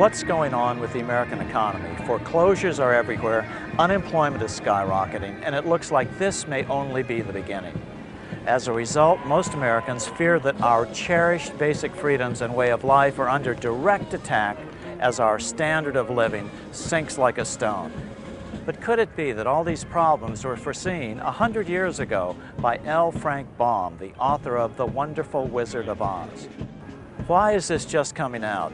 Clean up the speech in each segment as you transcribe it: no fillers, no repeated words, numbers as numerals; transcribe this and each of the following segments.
What's going on with the American economy? Foreclosures are everywhere, unemployment is skyrocketing, and it looks like this may only be the beginning. As a result, most Americans fear that our cherished basic freedoms and way of life are under direct attack as our standard of living sinks like a stone. But could it be that all these problems were foreseen 100 years ago by L. Frank Baum, the author of The Wonderful Wizard of Oz? Why is this just coming out?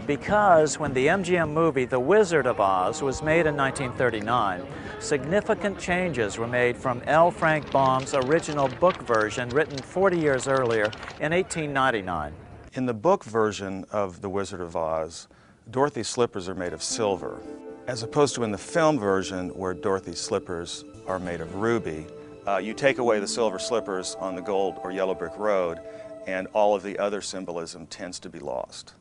Because when the MGM movie The Wizard of Oz was made in 1939, significant changes were made from L. Frank Baum's original book version written 40 years earlier in 1899. In the book version of The Wizard of Oz, Dorothy's slippers are made of silver, as opposed to in the film version where Dorothy's slippers are made of ruby. You take away the silver slippers on the gold or yellow brick road, and all of the other symbolism tends to be lost.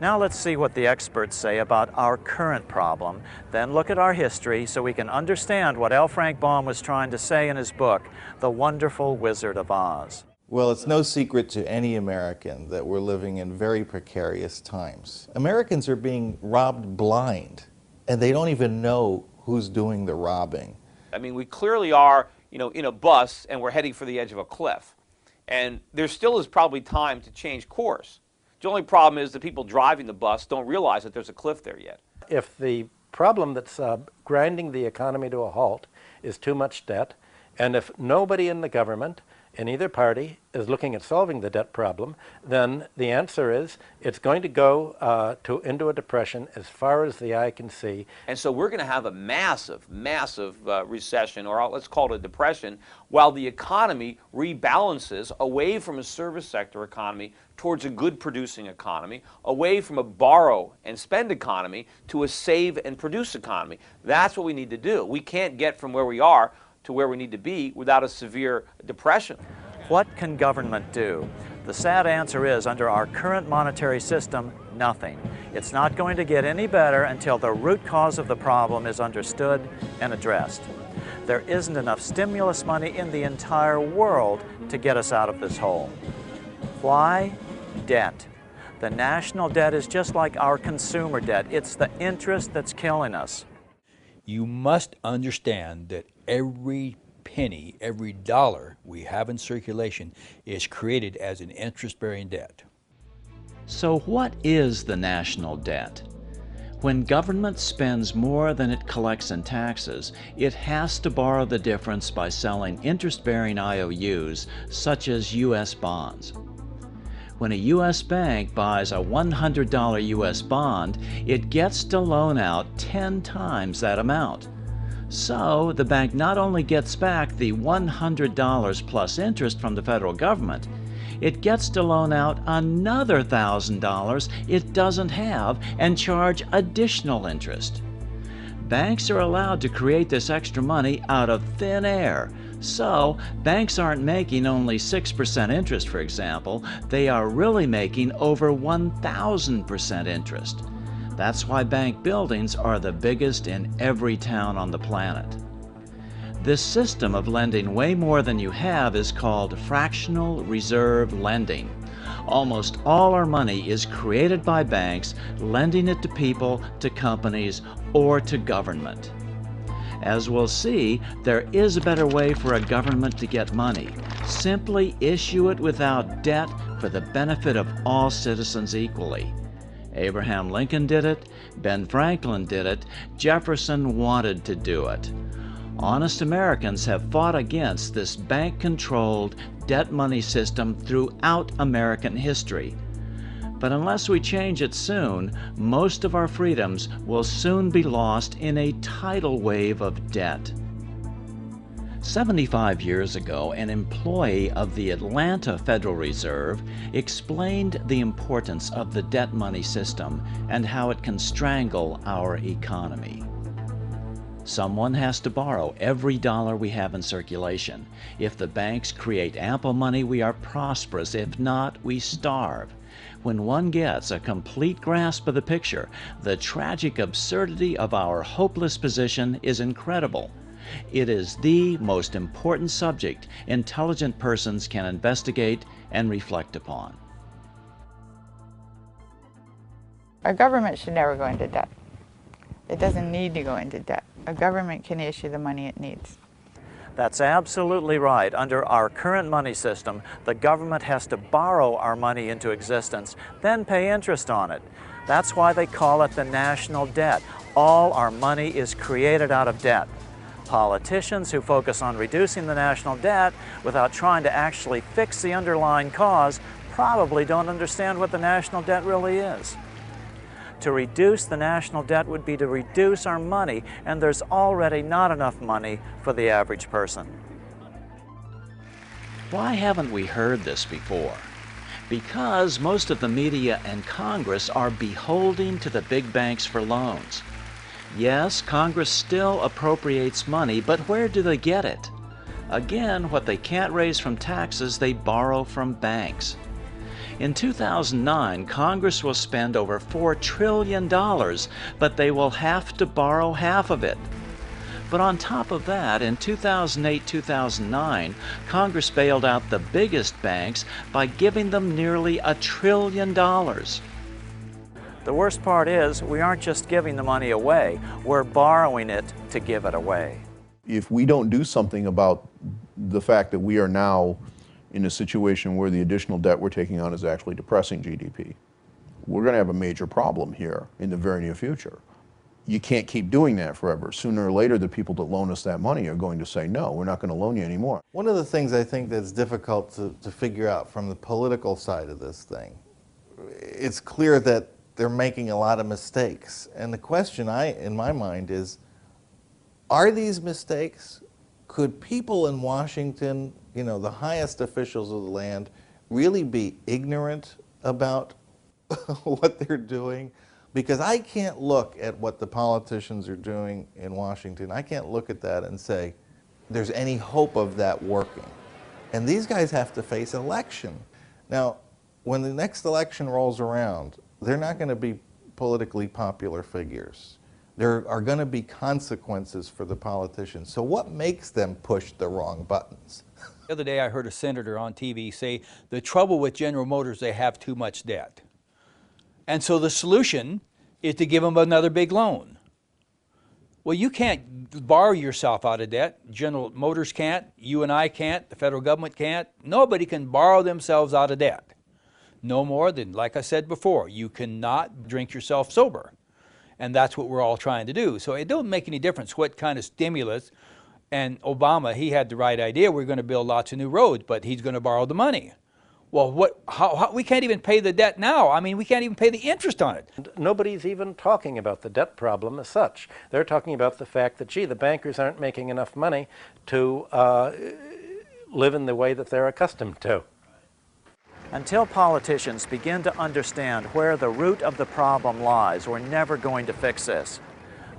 Now let's see what the experts say about our current problem, then look at our history so we can understand what L. Frank Baum was trying to say in his book, The Wonderful Wizard of Oz. Well, it's no secret to any American that we're living in very precarious times. Americans are being robbed blind, and they don't even know who's doing the robbing. I mean, we clearly are, in a bus and we're heading for the edge of a cliff. And there still is probably time to change course. The only problem is the people driving the bus don't realize that there's a cliff there yet. If the problem that's grinding the economy to a halt is too much debt, and if nobody in the government, in either party, is looking at solving the debt problem, then the answer is it's going to go into a depression as far as the eye can see. And so we're going to have a massive, massive recession, or let's call it a depression, while the economy rebalances away from a service sector economy towards a good producing economy, away from a borrow and spend economy to a save and produce economy. That's what we need to do. We can't get from where we are to where we need to be without a severe depression. What can government do? The sad answer is, under our current monetary system, nothing. It's not going to get any better until the root cause of the problem is understood and addressed. There isn't enough stimulus money in the entire world to get us out of this hole. Why? Debt. The national debt is just like our consumer debt. It's the interest that's killing us. You must understand that every penny, every dollar we have in circulation is created as an interest-bearing debt. So what is the national debt? When government spends more than it collects in taxes, it has to borrow the difference by selling interest-bearing IOUs, such as U.S. bonds. When a U.S. bank buys a $100 U.S. bond, it gets to loan out 10 times that amount. So the bank not only gets back the $100 plus interest from the federal government, it gets to loan out another $1,000 it doesn't have and charge additional interest. Banks are allowed to create this extra money out of thin air. So, banks aren't making only 6% interest, for example. They are really making over 1,000% interest. That's why bank buildings are the biggest in every town on the planet. This system of lending way more than you have is called fractional reserve lending. Almost all our money is created by banks, lending it to people, to companies, or to government. As we'll see, there is a better way for a government to get money. Simply issue it without debt for the benefit of all citizens equally. Abraham Lincoln did it, Ben Franklin did it, Jefferson wanted to do it. Honest Americans have fought against this bank-controlled debt money system throughout American history. But unless we change it soon, most of our freedoms will soon be lost in a tidal wave of debt. 75 years ago, an employee of the Atlanta Federal Reserve explained the importance of the debt money system and how it can strangle our economy. Someone has to borrow every dollar we have in circulation. If the banks create ample money, we are prosperous. If not, we starve. When one gets a complete grasp of the picture, the tragic absurdity of our hopeless position is incredible. It is the most important subject intelligent persons can investigate and reflect upon. A government should never go into debt. It doesn't need to go into debt. A government can issue the money it needs. That's absolutely right. Under our current money system, the government has to borrow our money into existence, then pay interest on it. That's why they call it the national debt. All our money is created out of debt. Politicians who focus on reducing the national debt without trying to actually fix the underlying cause probably don't understand what the national debt really is. To reduce the national debt would be to reduce our money, and there's already not enough money for the average person. Why haven't we heard this before? Because most of the media and Congress are beholden to the big banks for loans. Yes, Congress still appropriates money, but where do they get it? Again, what they can't raise from taxes, they borrow from banks. In 2009, Congress will spend over $4 trillion, but they will have to borrow half of it. But on top of that, in 2008-2009, Congress bailed out the biggest banks by giving them nearly $1 trillion. The worst part is, we aren't just giving the money away, we're borrowing it to give it away. If we don't do something about the fact that we are now in a situation where the additional debt we're taking on is actually depressing GDP, we're going to have a major problem here in the very near future. You can't keep doing that forever. Sooner or later, the people that loan us that money are going to say, no, we're not going to loan you anymore. One of the things I think that's difficult to figure out from the political side of this thing, it's clear that they're making a lot of mistakes. And the question in my mind is, are these mistakes? Could people in Washington, the highest officials of the land, really be ignorant about what they're doing? Because I can't look at what the politicians are doing in Washington. I can't look at that and say there's any hope of that working. And these guys have to face election. Now, when the next election rolls around, they're not going to be politically popular figures. There are going to be consequences for the politicians. So what makes them push the wrong buttons? The other day I heard a senator on TV say the trouble with General Motors, they have too much debt. And so the solution is to give them another big loan. Well, you can't borrow yourself out of debt. General Motors can't, you and I can't, the federal government can't. Nobody can borrow themselves out of debt. No more than, like I said before, you cannot drink yourself sober. And that's what we're all trying to do. So it don't make any difference what kind of stimulus. And Obama, he had the right idea. We're going to build lots of new roads, but he's going to borrow the money. Well, how we can't even pay the debt now. I mean, we can't even pay the interest on it. Nobody's even talking about the debt problem as such. They're talking about the fact that, gee, the bankers aren't making enough money to live in the way that they're accustomed to. Until politicians begin to understand where the root of the problem lies, we're never going to fix this.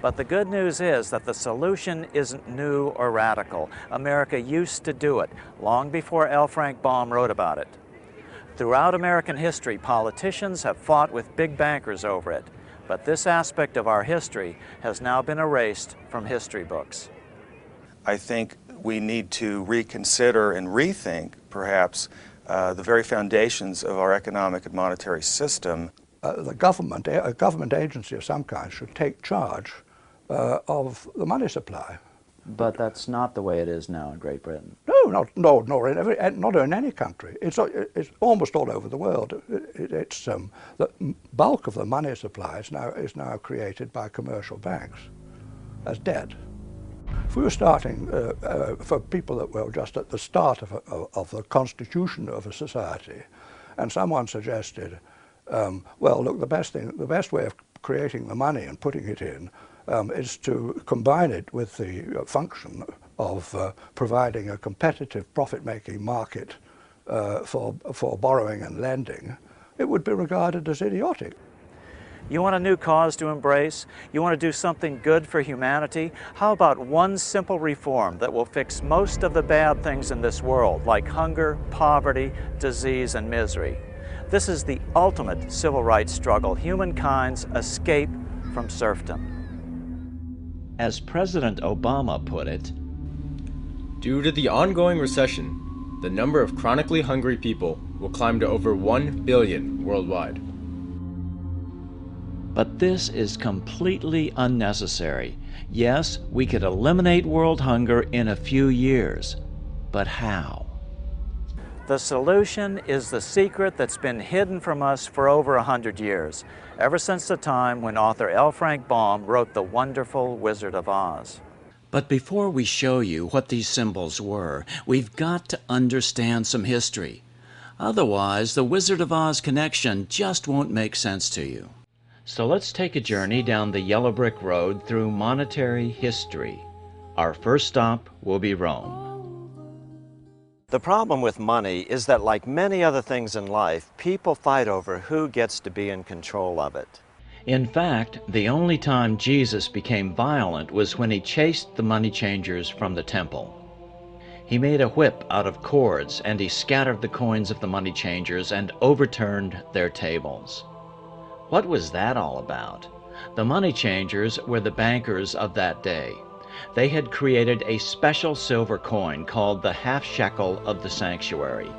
But the good news is that the solution isn't new or radical. America used to do it long before L. Frank Baum wrote about it. Throughout American history, politicians have fought with big bankers over it. But this aspect of our history has now been erased from history books. I think we need to reconsider and rethink, perhaps, the very foundations of our economic and monetary system. The government, a government agency of some kind, should take charge of the money supply. But that's not the way it is now in Great Britain. No, not in any country. It's almost all over the world. The bulk of the money supply is now created by commercial banks as debt. If we were starting for people that were just at the start of the constitution of a society, and someone suggested, well, look, the best way of creating the money and putting it in is to combine it with the function of providing a competitive profit-making market for borrowing and lending, it would be regarded as idiotic. You want a new cause to embrace? You want to do something good for humanity? How about one simple reform that will fix most of the bad things in this world, like hunger, poverty, disease, and misery? This is the ultimate civil rights struggle, humankind's escape from serfdom. As President Obama put it, due to the ongoing recession, the number of chronically hungry people will climb to over 1 billion worldwide. But this is completely unnecessary. Yes, we could eliminate world hunger in a few years, but how? The solution is the secret that's been hidden from us for over 100 years, ever since the time when author L. Frank Baum wrote The Wonderful Wizard of Oz. But before we show you what these symbols were, we've got to understand some history. Otherwise, the Wizard of Oz connection just won't make sense to you. So let's take a journey down the yellow brick road through monetary history. Our first stop will be Rome. The problem with money is that, like many other things in life, people fight over who gets to be in control of it. In fact, the only time Jesus became violent was when he chased the money changers from the temple. He made a whip out of cords, and he scattered the coins of the money changers and overturned their tables. What was that all about? The money changers were the bankers of that day. They had created a special silver coin called the half shekel of the sanctuary.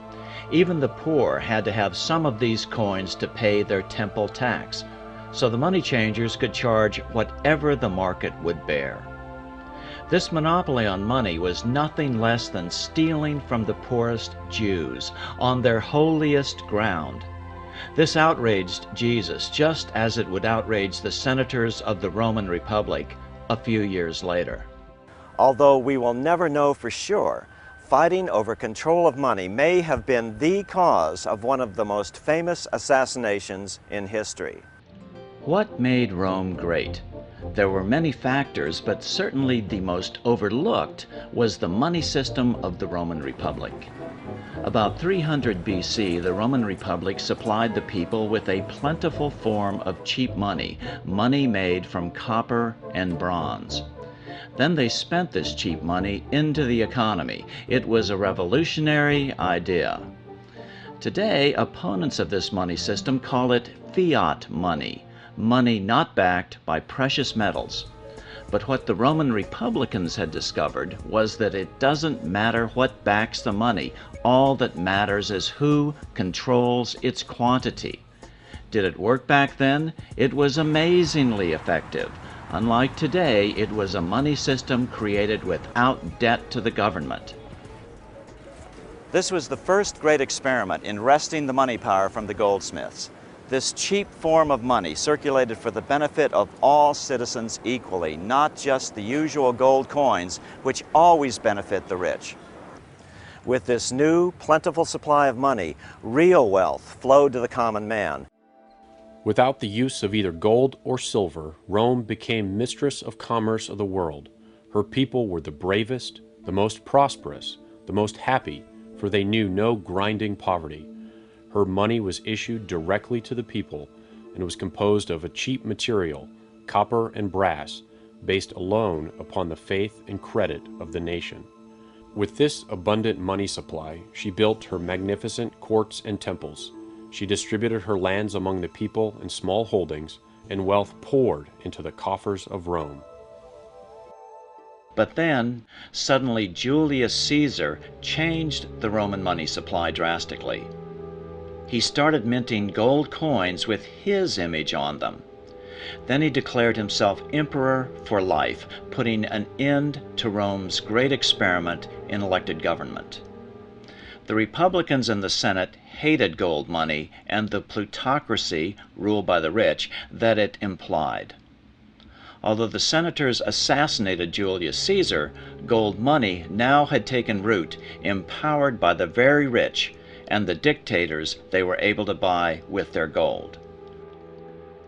Even the poor had to have some of these coins to pay their temple tax, so the money changers could charge whatever the market would bear. This monopoly on money was nothing less than stealing from the poorest Jews on their holiest ground. This outraged Jesus just as it would outrage the senators of the Roman Republic a few years later. Although we will never know for sure, fighting over control of money may have been the cause of one of the most famous assassinations in history. What made Rome great? There were many factors, but certainly the most overlooked was the money system of the Roman Republic. About 300 BC, the Roman Republic supplied the people with a plentiful form of cheap money, money made from copper and bronze. Then they spent this cheap money into the economy. It was a revolutionary idea. Today, opponents of this money system call it fiat money, money not backed by precious metals. But what the Roman Republicans had discovered was that it doesn't matter what backs the money. All that matters is who controls its quantity. Did it work back then? It was amazingly effective. Unlike today, it was a money system created without debt to the government. This was the first great experiment in wresting the money power from the goldsmiths. This cheap form of money circulated for the benefit of all citizens equally, not just the usual gold coins, which always benefit the rich. With this new, plentiful supply of money, real wealth flowed to the common man. Without the use of either gold or silver, Rome became mistress of commerce of the world. Her people were the bravest, the most prosperous, the most happy, for they knew no grinding poverty. Her money was issued directly to the people and was composed of a cheap material, copper and brass, based alone upon the faith and credit of the nation. With this abundant money supply, she built her magnificent courts and temples. She distributed her lands among the people in small holdings, and wealth poured into the coffers of Rome. But then, suddenly Julius Caesar changed the Roman money supply drastically. He started minting gold coins with his image on them. Then he declared himself emperor for life, putting an end to Rome's great experiment in elected government. The Republicans in the Senate hated gold money and the plutocracy, ruled by the rich, that it implied. Although the senators assassinated Julius Caesar, gold money now had taken root, empowered by the very rich and the dictators they were able to buy with their gold.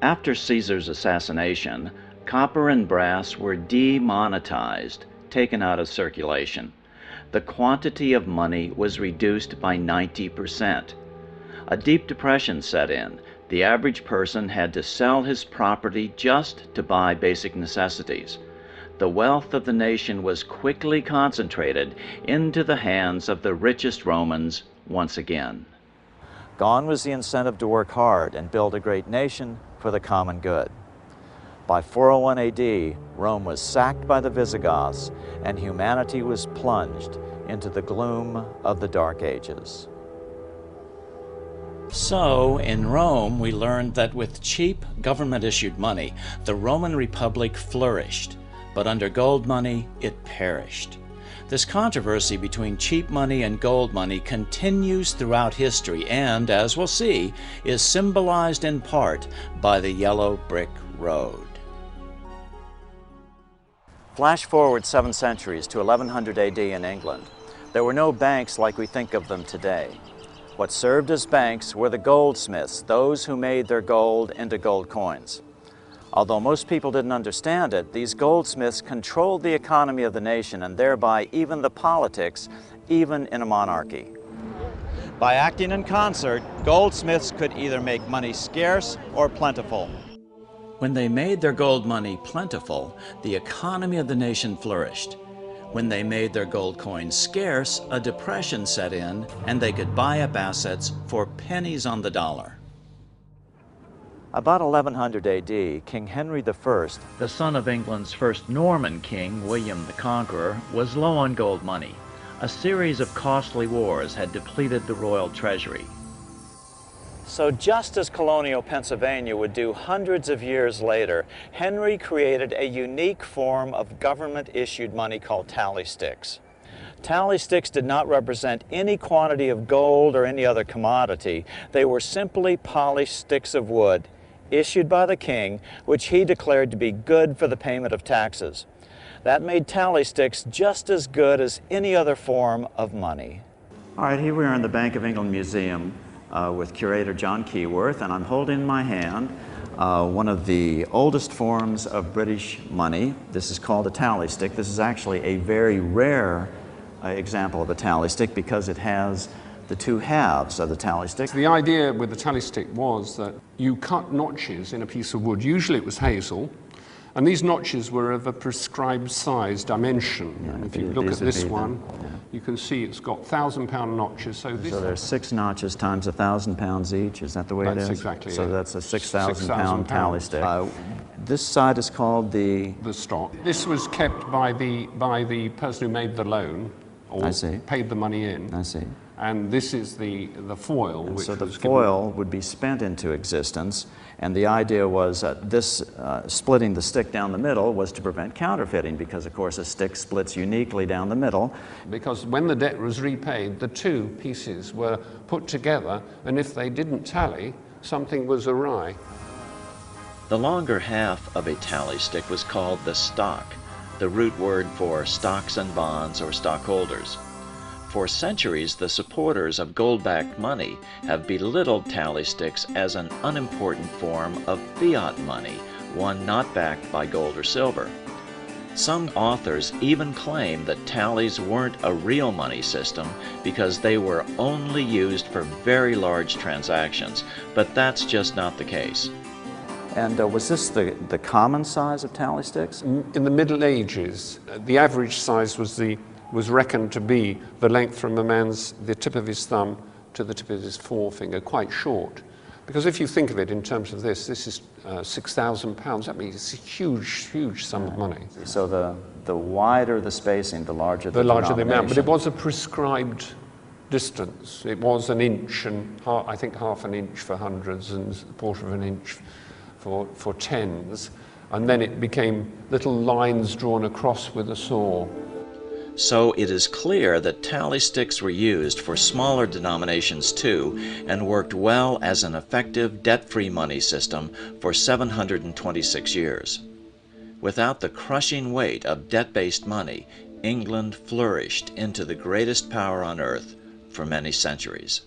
After Caesar's assassination, copper and brass were demonetized, taken out of circulation. The quantity of money was reduced by 90%. A deep depression set in. The average person had to sell his property just to buy basic necessities. The wealth of the nation was quickly concentrated into the hands of the richest Romans once again. Gone was the incentive to work hard and build a great nation for the common good. By 401 AD, Rome was sacked by the Visigoths, and humanity was plunged into the gloom of the Dark Ages. So, in Rome, we learned that with cheap government-issued money, the Roman Republic flourished, but under gold money, it perished. This controversy between cheap money and gold money continues throughout history and, as we'll see, is symbolized in part by the yellow brick road. Flash forward 7 centuries to 1100 AD in England. There were no banks like we think of them today. What served as banks were the goldsmiths, those who made their gold into gold coins. Although most people didn't understand it, these goldsmiths controlled the economy of the nation and thereby even the politics, even in a monarchy. By acting in concert, goldsmiths could either make money scarce or plentiful. When they made their gold money plentiful, the economy of the nation flourished. When they made their gold coins scarce, a depression set in and they could buy up assets for pennies on the dollar. About 1100 AD, King Henry I, the son of England's first Norman king, William the Conqueror, was low on gold money. A series of costly wars had depleted the royal treasury. So just as colonial Pennsylvania would do hundreds of years later, Henry created a unique form of government-issued money called tally sticks. Tally sticks did not represent any quantity of gold or any other commodity. They were simply polished sticks of wood issued by the king, which he declared to be good for the payment of taxes. That made tally sticks just as good as any other form of money. All right, here we are in the Bank of England Museum with curator John Keyworth, and I'm holding in my hand one of the oldest forms of British money. This is called a tally stick. This is actually a very rare example of a tally stick because it has the two halves of the tally stick. The idea with the tally stick was that you cut notches in a piece of wood. Usually it was hazel, and these notches were of a prescribed size dimension. Yeah, and if you look at this one, you can see it's got 1,000-pound notches. So there's 6 notches times 1,000 pounds each. Is that the way it is? That's exactly it. So that's a 6,000-pound tally stick. pounds. This side is called the stock. This was kept by the person who made the loan, or paid the money in. I see. And this is the foil. And which so the was foil would be spent into existence, and the idea was this splitting the stick down the middle was to prevent counterfeiting, because of course a stick splits uniquely down the middle. Because when the debt was repaid, the two pieces were put together, and if they didn't tally, something was awry. The longer half of a tally stick was called the stock, the root word for stocks and bonds or stockholders. For centuries, the supporters of gold-backed money have belittled tally sticks as an unimportant form of fiat money, one not backed by gold or silver. Some authors even claim that tallies weren't a real money system because they were only used for very large transactions, but that's just not the case. And was this the common size of tally sticks? In the Middle Ages, the average size was reckoned to be the length from the tip of his thumb to the tip of his forefinger, quite short. Because if you think of it in terms of this is 6,000 pounds. That means it's a huge, huge sum of money. So the wider the spacing, the larger the larger the amount. But it was a prescribed distance. It was an inch, and I think half an inch for hundreds and a quarter of an inch for tens. And then it became little lines drawn across with a saw. So it is clear that tally sticks were used for smaller denominations too, and worked well as an effective debt-free money system for 726 years. Without the crushing weight of debt-based money, England flourished into the greatest power on earth for many centuries.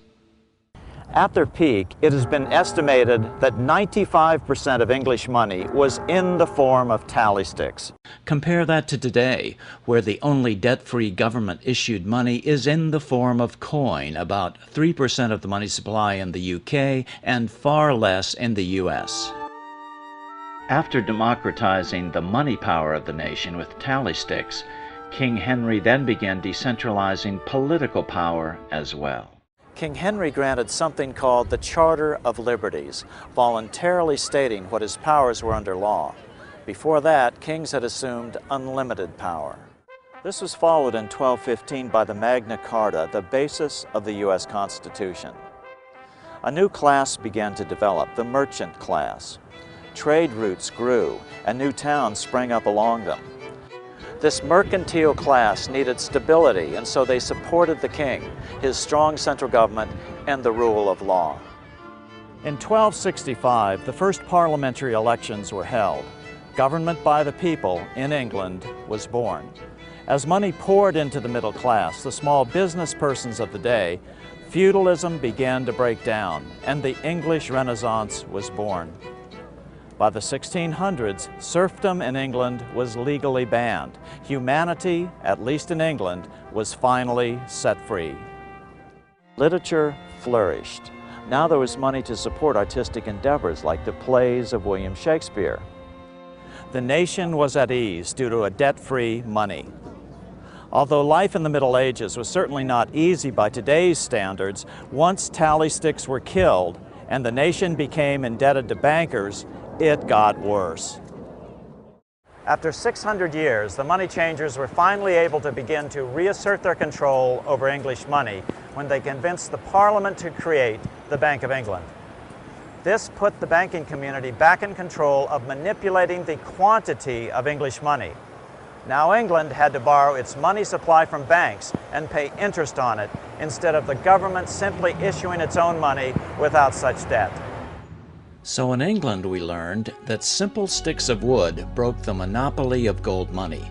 At their peak, it has been estimated that 95% of English money was in the form of tally sticks. Compare that to today, where the only debt-free government-issued money is in the form of coin, about 3% of the money supply in the UK and far less in the US. After democratizing the money power of the nation with tally sticks, King Henry then began decentralizing political power as well. King Henry granted something called the Charter of Liberties, voluntarily stating what his powers were under law. Before that, kings had assumed unlimited power. This was followed in 1215 by the Magna Carta, the basis of the U.S. Constitution. A new class began to develop, the merchant class. Trade routes grew, and new towns sprang up along them. This mercantile class needed stability, and so they supported the king, his strong central government, and the rule of law. In 1265, the first parliamentary elections were held. Government by the people in England was born. As money poured into the middle class, the small business persons of the day, feudalism began to break down, and the English Renaissance was born. By the 1600s, serfdom in England was legally banned. Humanity, at least in England, was finally set free. Literature flourished. Now there was money to support artistic endeavors like the plays of William Shakespeare. The nation was at ease due to a debt-free money. Although life in the Middle Ages was certainly not easy by today's standards, once tally sticks were killed and the nation became indebted to bankers, it got worse. After 600 years, the money changers were finally able to begin to reassert their control over English money when they convinced the Parliament to create the Bank of England. This put the banking community back in control of manipulating the quantity of English money. Now England had to borrow its money supply from banks and pay interest on it, instead of the government simply issuing its own money without such debt. So in England we learned that simple sticks of wood broke the monopoly of gold money.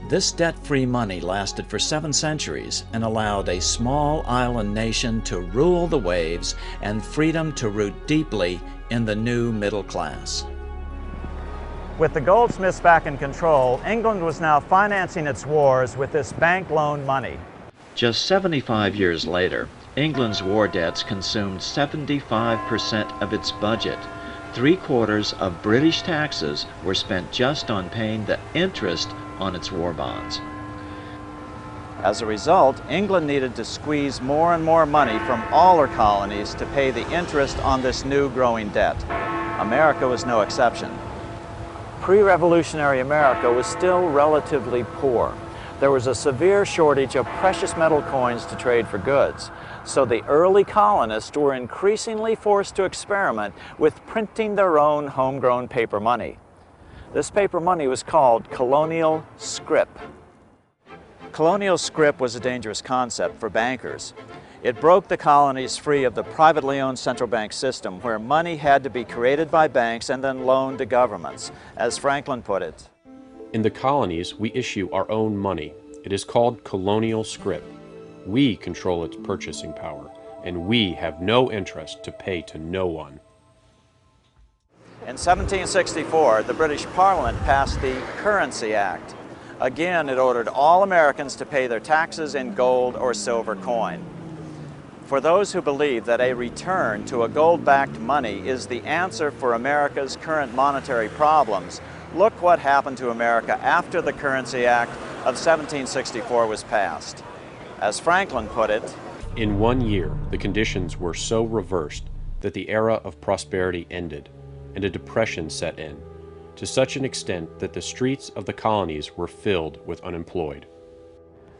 This debt-free money lasted for 7 centuries and allowed a small island nation to rule the waves and freedom to root deeply in the new middle class. With the goldsmiths back in control, England was now financing its wars with this bank loan money. Just 75 years later, England's war debts consumed 75% of its budget. 3/4 of British taxes were spent just on paying the interest on its war bonds. As a result, England needed to squeeze more and more money from all her colonies to pay the interest on this new growing debt. America was no exception. Pre-revolutionary America was still relatively poor. There was a severe shortage of precious metal coins to trade for goods, so the early colonists were increasingly forced to experiment with printing their own homegrown paper money. This paper money was called colonial scrip. Colonial scrip was a dangerous concept for bankers. It broke the colonies free of the privately owned central bank system, where money had to be created by banks and then loaned to governments. As Franklin put it, In the colonies, we issue our own money. It is called colonial scrip. We control its purchasing power, and we have no interest to pay to no one. in 1764, the British Parliament passed the Currency Act. Again, it ordered all Americans to pay their taxes in gold or silver coin. For those who believe that a return to a gold-backed money is the answer for America's current monetary problems, look what happened to America after the Currency Act of 1764 was passed. As Franklin put it, In 1 year, the conditions were so reversed that the era of prosperity ended, and a depression set in, to such an extent that the streets of the colonies were filled with unemployed.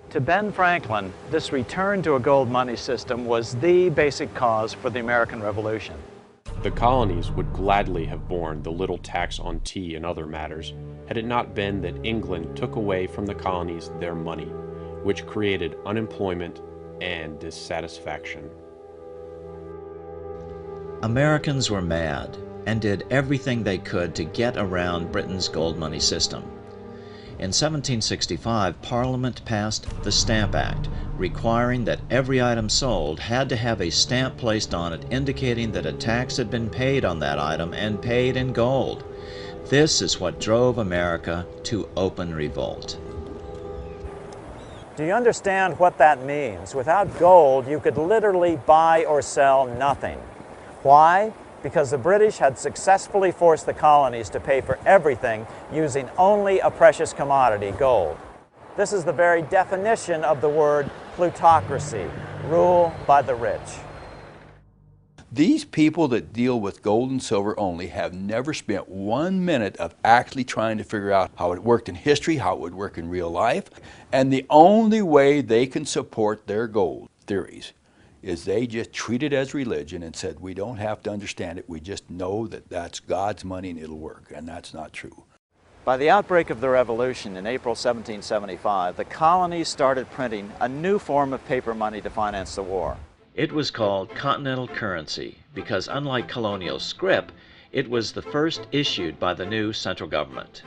to Ben Franklin, this return to a gold money system was the basic cause for the American Revolution. The colonies would gladly have borne the little tax on tea and other matters, had it not been that England took away from the colonies their money, which created unemployment and dissatisfaction. Americans were mad and did everything they could to get around Britain's gold money system. In 1765, Parliament passed the Stamp Act, requiring that every item sold had to have a stamp placed on it indicating that a tax had been paid on that item and paid in gold. This is what drove America to open revolt. Do you understand what that means? Without gold, you could literally buy or sell nothing. Why? Because the British had successfully forced the colonies to pay for everything using only a precious commodity, gold. This is the very definition of the word plutocracy, rule by the rich. These people that deal with gold and silver only have never spent 1 minute of actually trying to figure out how it worked in history, how it would work in real life, and the only way they can support their gold theories is they just treat it as religion and said, we don't have to understand it, we just know that that's God's money and it'll work, and that's not true. By the outbreak of the Revolution in April 1775, the colonies started printing a new form of paper money to finance the war. It was called continental currency because, unlike colonial scrip, it was the first issued by the new central government.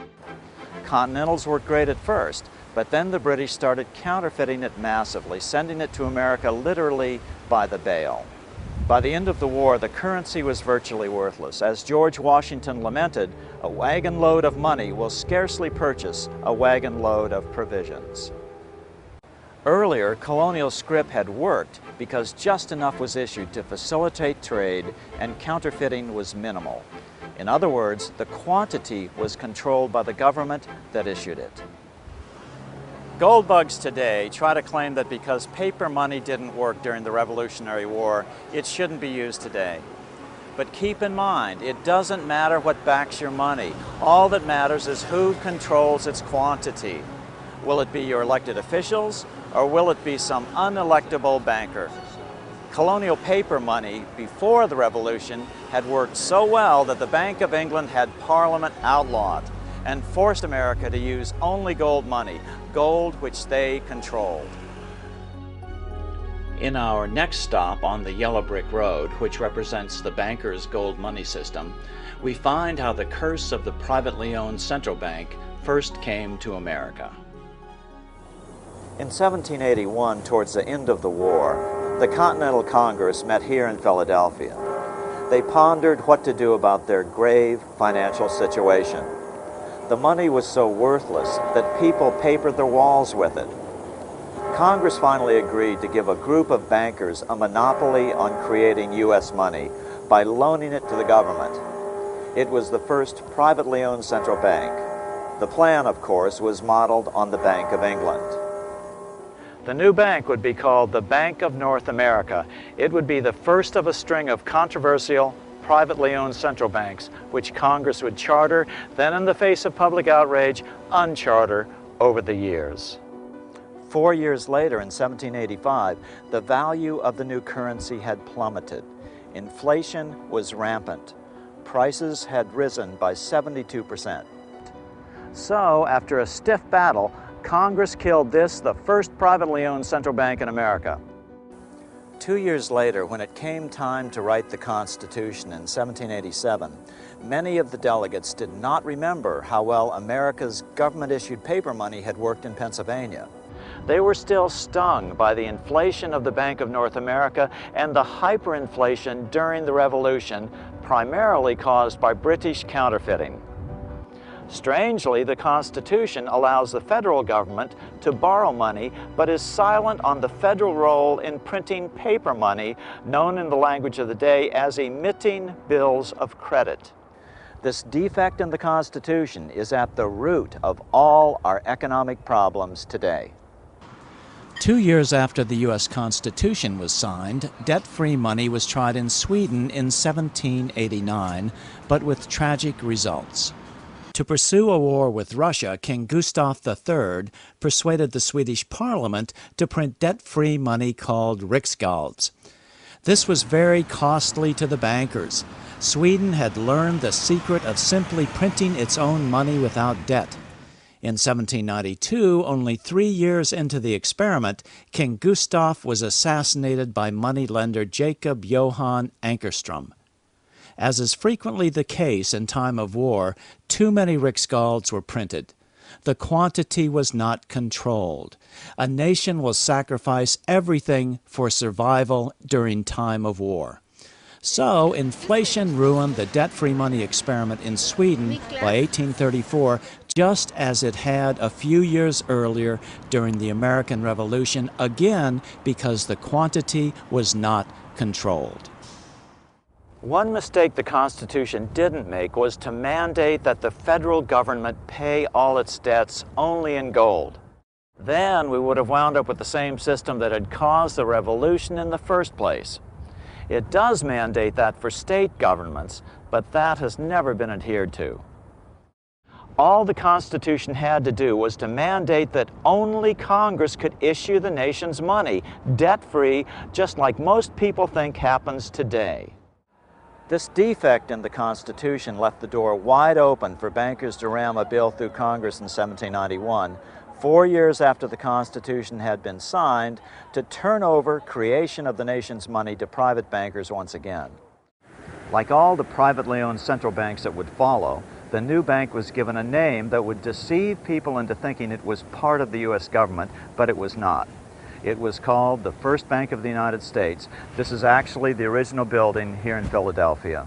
Continentals worked great at first, but then the British started counterfeiting it massively, sending it to America literally by the bale. By the end of the war, the currency was virtually worthless. As George Washington lamented, a wagon load of money will scarcely purchase a wagon load of provisions. Earlier, colonial scrip had worked because just enough was issued to facilitate trade and counterfeiting was minimal. In other words, the quantity was controlled by the government that issued it. Gold bugs today try to claim that because paper money didn't work during the Revolutionary War, it shouldn't be used today. But keep in mind, it doesn't matter what backs your money. All that matters is who controls its quantity. Will it be your elected officials, or will it be some unelectable banker? Colonial paper money before the Revolution had worked so well that the Bank of England had Parliament outlawed and forced America to use only gold money, gold which they controlled. In our next stop on the Yellow Brick Road, which represents the banker's gold money system, we find how the curse of the privately owned central bank first came to America. In 1781, towards the end of the war, the Continental Congress met here in Philadelphia. They pondered what to do about their grave financial situation. The money was so worthless that people papered their walls with it. Congress finally agreed to give a group of bankers a monopoly on creating U.S. money by loaning it to the government. It was the first privately owned central bank. The plan, of course, was modeled on the Bank of England. The new bank would be called the Bank of North America. It would be the first of a string of controversial, privately owned central banks, which Congress would charter, then in the face of public outrage, uncharter over the years. 4 years later, in 1785, the value of the new currency had plummeted. Inflation was rampant. Prices had risen by 72%. So, after a stiff battle, Congress killed this, the first privately owned central bank in America. 2 years later, when it came time to write the Constitution in 1787, many of the delegates did not remember how well America's government-issued paper money had worked in Pennsylvania. They were still stung by the inflation of the Bank of North America and the hyperinflation during the Revolution, primarily caused by British counterfeiting. Strangely, the Constitution allows the federal government to borrow money, but is silent on the federal role in printing paper money, known in the language of the day as emitting bills of credit. This defect in the Constitution is at the root of all our economic problems today. 2 years after the U.S. Constitution was signed, debt-free money was tried in Sweden in 1789, but with tragic results. To pursue a war with Russia, King Gustav III persuaded the Swedish Parliament to print debt-free money called riksgälds. This was very costly to the bankers. Sweden had learned the secret of simply printing its own money without debt. In 1792, only 3 years into the experiment, King Gustav was assassinated by moneylender Jacob Johan Ankerström. As is frequently the case in time of war, too many riksgälds were printed. The quantity was not controlled. A nation will sacrifice everything for survival during time of war. So, inflation ruined the debt-free money experiment in Sweden by 1834, just as it had a few years earlier during the American Revolution, again because the quantity was not controlled. One mistake the Constitution didn't make was to mandate that the federal government pay all its debts only in gold. Then we would have wound up with the same system that had caused the revolution in the first place. It does mandate that for state governments, but that has never been adhered to. All the Constitution had to do was to mandate that only Congress could issue the nation's money, debt-free, just like most people think happens today. This defect in the Constitution left the door wide open for bankers to ram a bill through Congress in 1791, 4 years after the Constitution had been signed, to turn over creation of the nation's money to private bankers once again. Like all the privately owned central banks that would follow, the new bank was given a name that would deceive people into thinking it was part of the U.S. government, but it was not. It was called the First Bank of the United States. This is actually the original building here in Philadelphia.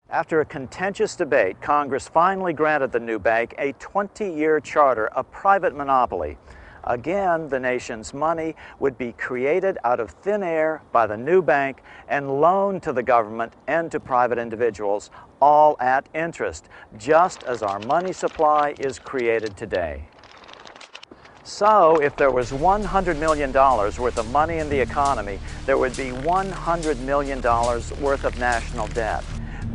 After a contentious debate, Congress finally granted the new bank a 20-year charter, a private monopoly. Again, the nation's money would be created out of thin air by the new bank and loaned to the government and to private individuals, all at interest, just as our money supply is created today. So, if there was $100 million worth of money in the economy, there would be $100 million worth of national debt.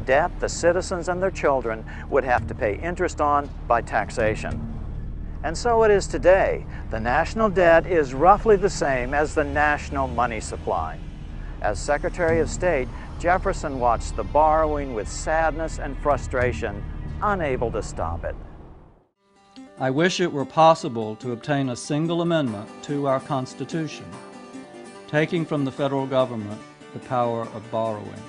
Debt the citizens and their children would have to pay interest on by taxation. And so it is today. The national debt is roughly the same as the national money supply. As Secretary of State, Jefferson watched the borrowing with sadness and frustration, unable to stop it. I wish it were possible to obtain a single amendment to our Constitution, taking from the federal government the power of borrowing.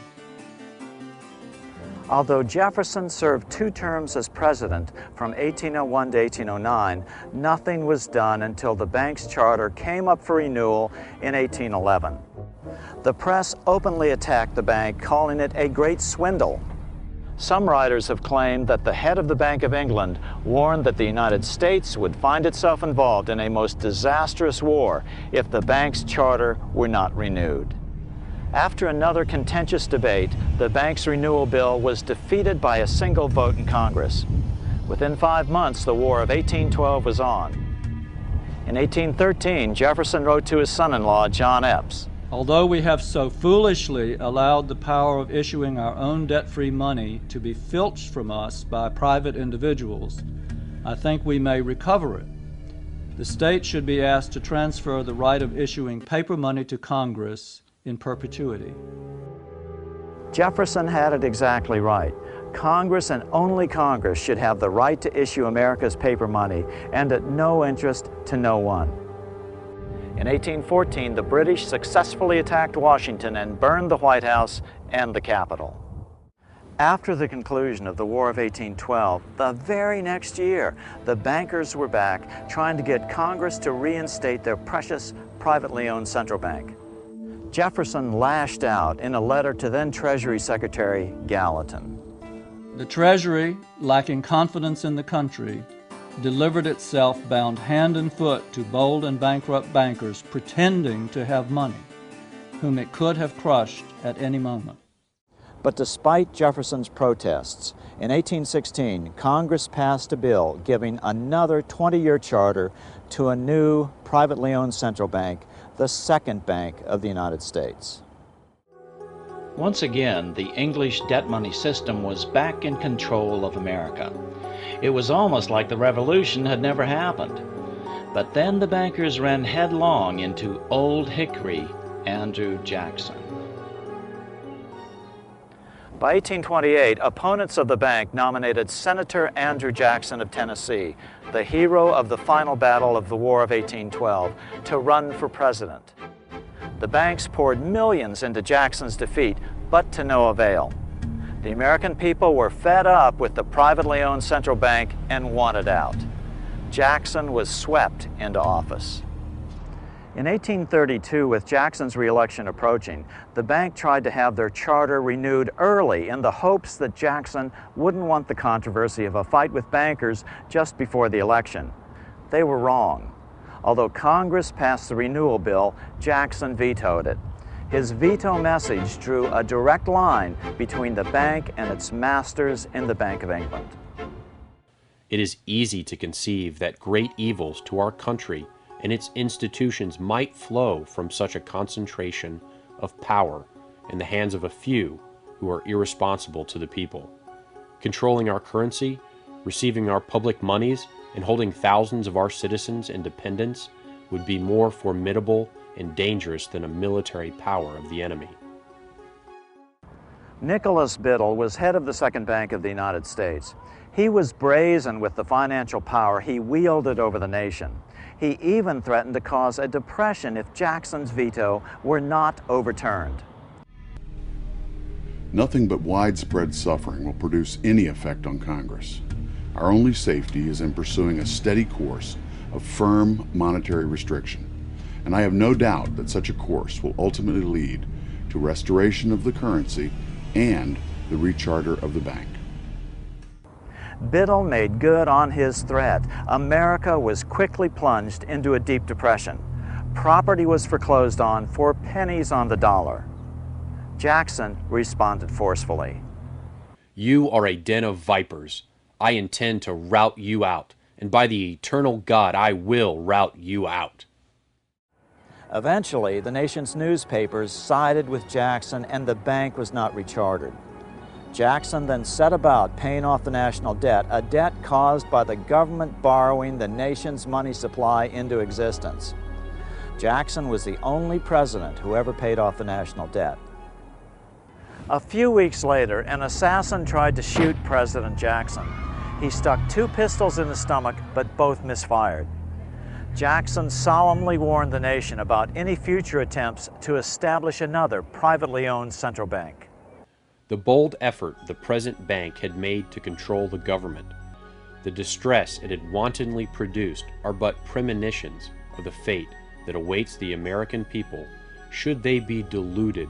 Although Jefferson served 2 terms as president from 1801 to 1809, nothing was done until the bank's charter came up for renewal in 1811. The press openly attacked the bank, calling it a great swindle. Some writers have claimed that the head of the Bank of England warned that the United States would find itself involved in a most disastrous war if the bank's charter were not renewed. After another contentious debate, the bank's renewal bill was defeated by a single vote in Congress. Within 5 months, the War of 1812 was on. In 1813, Jefferson wrote to his son-in-law, John Epps, Although we have so foolishly allowed the power of issuing our own debt-free money to be filched from us by private individuals, I think we may recover it. The state should be asked to transfer the right of issuing paper money to Congress in perpetuity. Jefferson had it exactly right. Congress and only Congress should have the right to issue America's paper money, and at no interest to no one. In 1814, the British successfully attacked Washington and burned the White House and the Capitol. After the conclusion of the War of 1812, the very next year, the bankers were back trying to get Congress to reinstate their precious privately owned central bank. Jefferson lashed out in a letter to then Treasury Secretary Gallatin. The Treasury, lacking confidence in the country, delivered itself bound hand and foot to bold and bankrupt bankers pretending to have money, whom it could have crushed at any moment. But despite Jefferson's protests, in 1816, Congress passed a bill giving another 20-year charter to a new privately owned central bank, the second bank of the United States. Once again, the English debt money system was back in control of America. It was almost like the Revolution had never happened. But then the bankers ran headlong into Old Hickory, Andrew Jackson. By 1828, opponents of the bank nominated Senator Andrew Jackson of Tennessee, the hero of the final battle of the War of 1812, to run for president. The banks poured millions into Jackson's defeat, but to no avail. The American people were fed up with the privately owned central bank and wanted out. Jackson was swept into office. In 1832, with Jackson's re-election approaching, the bank tried to have their charter renewed early in the hopes that Jackson wouldn't want the controversy of a fight with bankers just before the election. They were wrong. Although Congress passed the renewal bill, Jackson vetoed it. His veto message drew a direct line between the bank and its masters in the Bank of England. It is easy to conceive that great evils to our country and its institutions might flow from such a concentration of power in the hands of a few who are irresponsible to the people. Controlling our currency, receiving our public monies and holding thousands of our citizens in dependence would be more formidable and dangerous than a military power of the enemy. Nicholas Biddle was head of the Second Bank of the United States. He was brazen with the financial power he wielded over the nation. He even threatened to cause a depression if Jackson's veto were not overturned. Nothing but widespread suffering will produce any effect on Congress. Our only safety is in pursuing a steady course of firm monetary restriction, and I have no doubt that such a course will ultimately lead to restoration of the currency and the recharter of the bank. Biddle made good on his threat. America was quickly plunged into a deep depression. Property was foreclosed on for pennies on the dollar. Jackson responded forcefully. You are a den of vipers. I intend to rout you out, and by the eternal God, I will rout you out. Eventually, the nation's newspapers sided with Jackson and the bank was not rechartered. Jackson then set about paying off the national debt, a debt caused by the government borrowing the nation's money supply into existence. Jackson was the only president who ever paid off the national debt. A few weeks later, an assassin tried to shoot President Jackson. He stuck 2 pistols in his stomach, but both misfired. Jackson solemnly warned the nation about any future attempts to establish another privately owned central bank. The bold effort the present bank had made to control the government, the distress it had wantonly produced are but premonitions of the fate that awaits the American people should they be deluded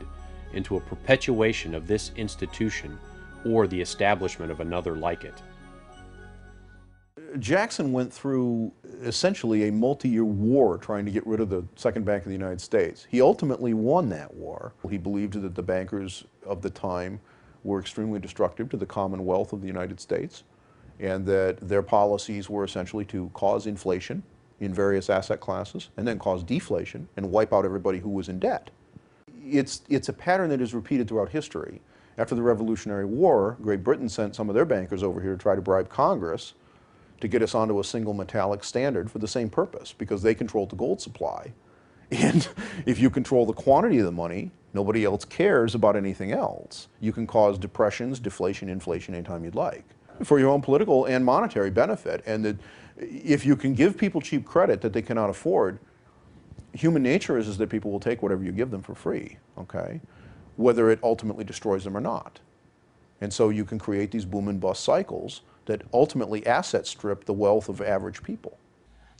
into a perpetuation of this institution or the establishment of another like it. Jackson went through essentially a multi-year war trying to get rid of the Second Bank of the United States. He ultimately won that war. He believed that the bankers of the time were extremely destructive to the commonwealth of the United States, and that their policies were essentially to cause inflation in various asset classes and then cause deflation and wipe out everybody who was in debt. It's a pattern that is repeated throughout history. After the Revolutionary War, Great Britain sent some of their bankers over here to try to bribe Congress to get us onto a single metallic standard for the same purpose, because they controlled the gold supply. And if you control the quantity of the money, nobody else cares about anything else. You can cause depressions, deflation, inflation anytime you'd like, for your own political and monetary benefit. And that if you can give people cheap credit that they cannot afford, human nature is that people will take whatever you give them for free, okay? Whether it ultimately destroys them or not. And so you can create these boom and bust cycles that ultimately asset strip the wealth of average people.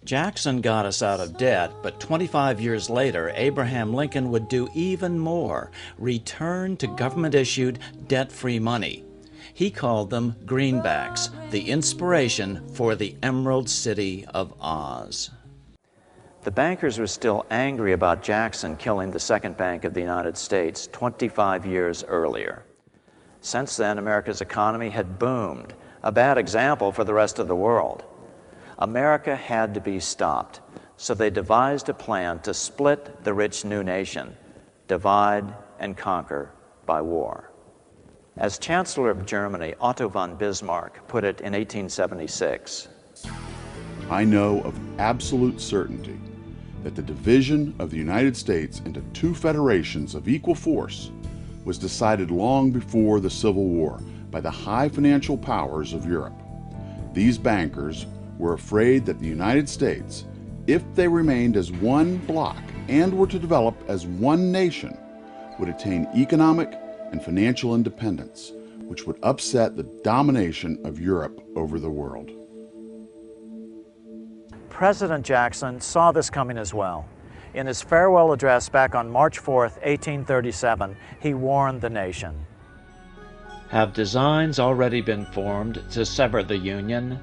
Jackson got us out of debt, but 25 years later, Abraham Lincoln would do even more, return to government-issued, debt-free money. He called them greenbacks, the inspiration for the Emerald City of Oz. The bankers were still angry about Jackson killing the Second Bank of the United States 25 years earlier. Since then, America's economy had boomed, a bad example for the rest of the world. America had to be stopped, so they devised a plan to split the rich new nation, divide and conquer by war. As Chancellor of Germany, Otto von Bismarck put it in 1876, I know of absolute certainty that the division of the United States into 2 federations of equal force was decided long before the Civil War by the high financial powers of Europe. These bankers were afraid that the United States, if they remained as one bloc and were to develop as one nation, would attain economic and financial independence, which would upset the domination of Europe over the world. President Jackson saw this coming as well. In his farewell address back on March 4th, 1837, he warned the nation. Have designs already been formed to sever the Union?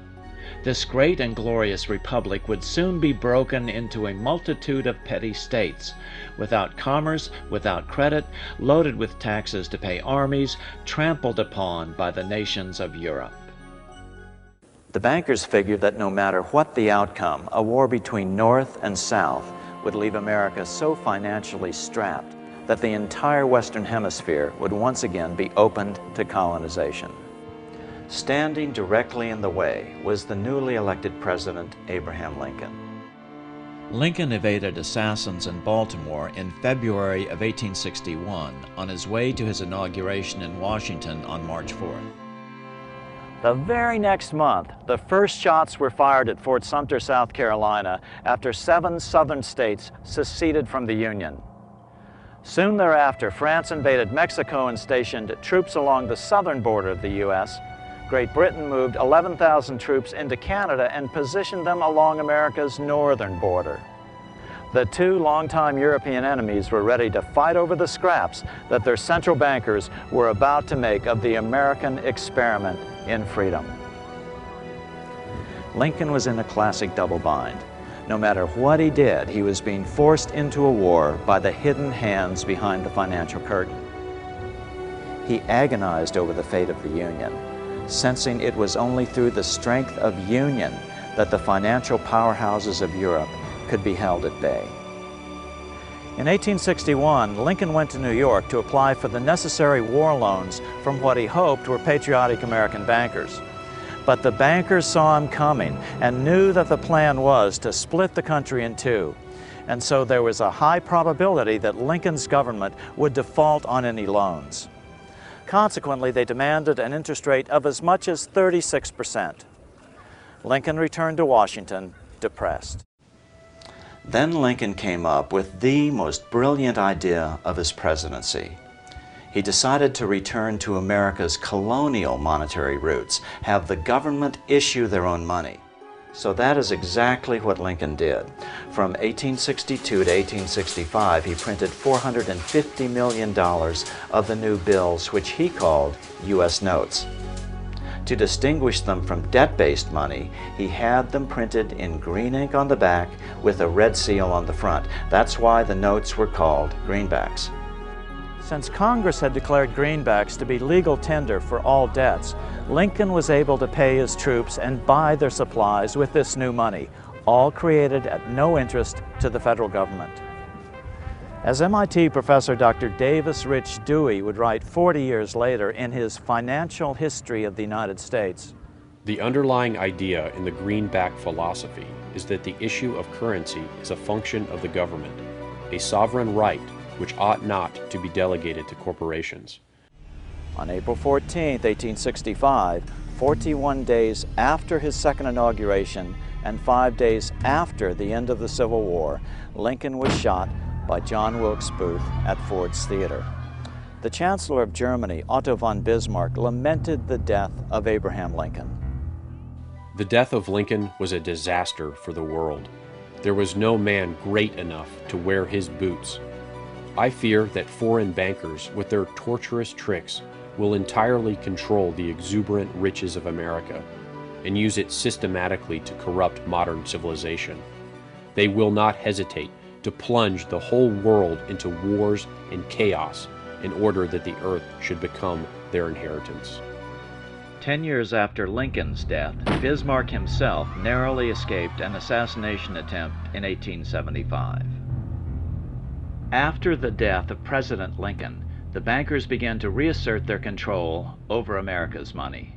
This great and glorious republic would soon be broken into a multitude of petty states, without commerce, without credit, loaded with taxes to pay armies, trampled upon by the nations of Europe. The bankers figured that no matter what the outcome, a war between North and South would leave America so financially strapped that the entire Western Hemisphere would once again be opened to colonization. Standing directly in the way was the newly elected President Abraham Lincoln. Lincoln evaded assassins in Baltimore in February of 1861 on his way to his inauguration in Washington on March 4th. The very next month, the first shots were fired at Fort Sumter, South Carolina, after 7 southern states seceded from the Union. Soon thereafter, France invaded Mexico and stationed troops along the southern border of the U.S. Great Britain moved 11,000 troops into Canada and positioned them along America's northern border. The two longtime European enemies were ready to fight over the scraps that their central bankers were about to make of the American experiment in freedom. Lincoln was in a classic double bind. No matter what he did, he was being forced into a war by the hidden hands behind the financial curtain. He agonized over the fate of the Union, sensing it was only through the strength of union that the financial powerhouses of Europe could be held at bay. In 1861, Lincoln went to New York to apply for the necessary war loans from what he hoped were patriotic American bankers. But the bankers saw him coming and knew that the plan was to split the country in two. And so there was a high probability that Lincoln's government would default on any loans. Consequently, they demanded an interest rate of as much as 36%. Lincoln returned to Washington depressed. Then Lincoln came up with the most brilliant idea of his presidency. He decided to return to America's colonial monetary roots, have the government issue their own money. So that is exactly what Lincoln did. From 1862 to 1865, he printed $450 million of the new bills, which he called U.S. notes. To distinguish them from debt-based money, he had them printed in green ink on the back with a red seal on the front. That's why the notes were called greenbacks. Since Congress had declared greenbacks to be legal tender for all debts, Lincoln was able to pay his troops and buy their supplies with this new money, all created at no interest to the federal government. As MIT professor Dr. Davis Rich Dewey would write 40 years later in his Financial History of the United States, the underlying idea in the greenback philosophy is that the issue of currency is a function of the government, a sovereign right which ought not to be delegated to corporations. On April 14, 1865, 41 days after his second inauguration and 5 days after the end of the Civil War, Lincoln was shot by John Wilkes Booth at Ford's Theater. The Chancellor of Germany, Otto von Bismarck, lamented the death of Abraham Lincoln. The death of Lincoln was a disaster for the world. There was no man great enough to wear his boots. I fear that foreign bankers, with their torturous tricks, will entirely control the exuberant riches of America and use it systematically to corrupt modern civilization. They will not hesitate to plunge the whole world into wars and chaos in order that the earth should become their inheritance. 10 years after Lincoln's death, Bismarck himself narrowly escaped an assassination attempt in 1875. After the death of President Lincoln, the bankers began to reassert their control over America's money.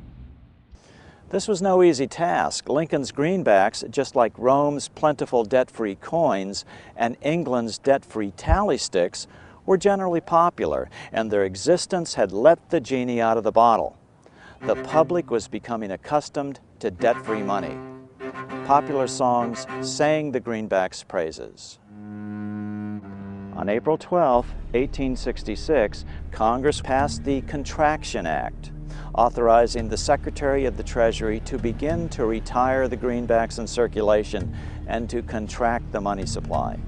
This was no easy task. Lincoln's greenbacks, just like Rome's plentiful debt-free coins and England's debt-free tally sticks, were generally popular, and their existence had let the genie out of the bottle. The public was becoming accustomed to debt-free money. Popular songs sang the greenbacks' praises. On April 12, 1866, Congress passed the Contraction Act, authorizing the Secretary of the Treasury to begin to retire the greenbacks in circulation and to contract the money supply.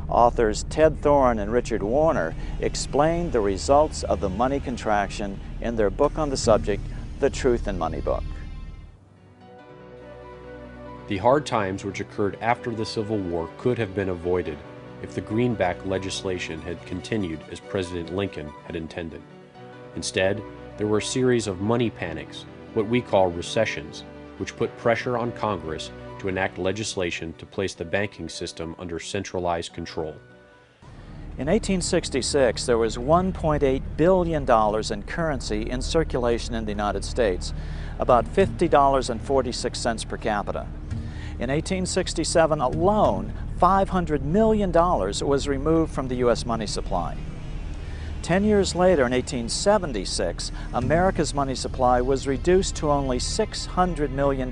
Authors Ted Thorne and Richard Warner explained the results of the money contraction in their book on the subject, The Truth in Money Book. The hard times which occurred after the Civil War could have been avoided if the greenback legislation had continued as President Lincoln had intended. Instead, there were a series of money panics, what we call recessions, which put pressure on Congress to enact legislation to place the banking system under centralized control. In 1866, there was $1.8 billion in currency in circulation in the United States, about $50.46 per capita. In 1867 alone, $500 million was removed from the U.S. money supply. 10 years later, in 1876, America's money supply was reduced to only $600 million.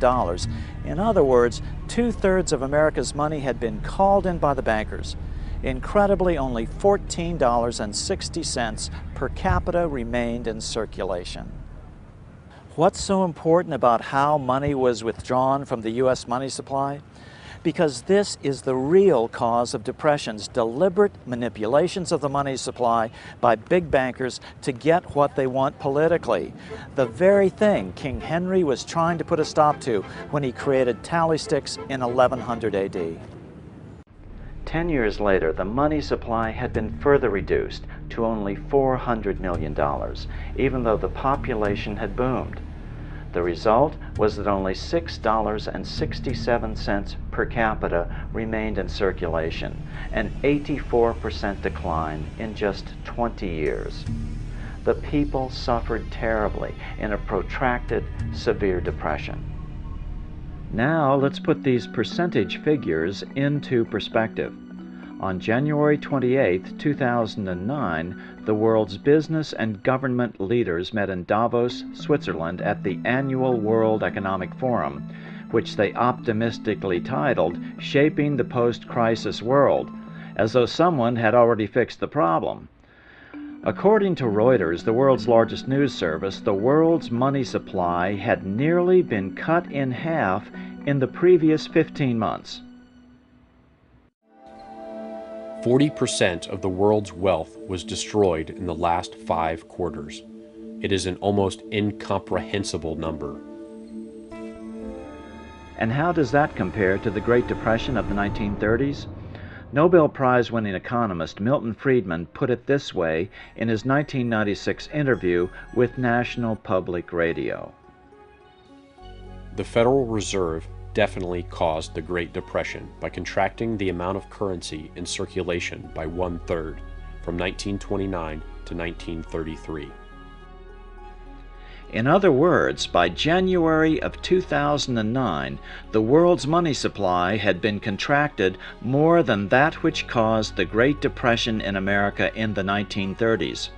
In other words, 2/3 of America's money had been called in by the bankers. Incredibly, only $14.60 per capita remained in circulation. What's so important about how money was withdrawn from the U.S. money supply? Because this is the real cause of depressions, deliberate manipulations of the money supply by big bankers to get what they want politically. The very thing King Henry was trying to put a stop to when he created tally sticks in 1100 AD. 10 years later, the money supply had been further reduced to only $400 million, even though the population had boomed. The result was that only $6.67 per capita remained in circulation, an 84% decline in just 20 years. The people suffered terribly in a protracted, severe depression. Now let's put these percentage figures into perspective. On January 28, 2009, the world's business and government leaders met in Davos, Switzerland at the annual World Economic Forum, which they optimistically titled "Shaping the Post-Crisis World," as though someone had already fixed the problem. According to Reuters, the world's largest news service, the world's money supply had nearly been cut in half in the previous 15 months. 40% of the world's wealth was destroyed in the last 5 quarters. It is an almost incomprehensible number. And how does that compare to the Great Depression of the 1930s? Nobel Prize-winning economist Milton Friedman put it this way in his 1996 interview with National Public Radio. The Federal Reserve definitely caused the Great Depression by contracting the amount of currency in circulation by 1/3 from 1929 to 1933. In other words, by January of 2009, the world's money supply had been contracted more than that which caused the Great Depression in America in the 1930s.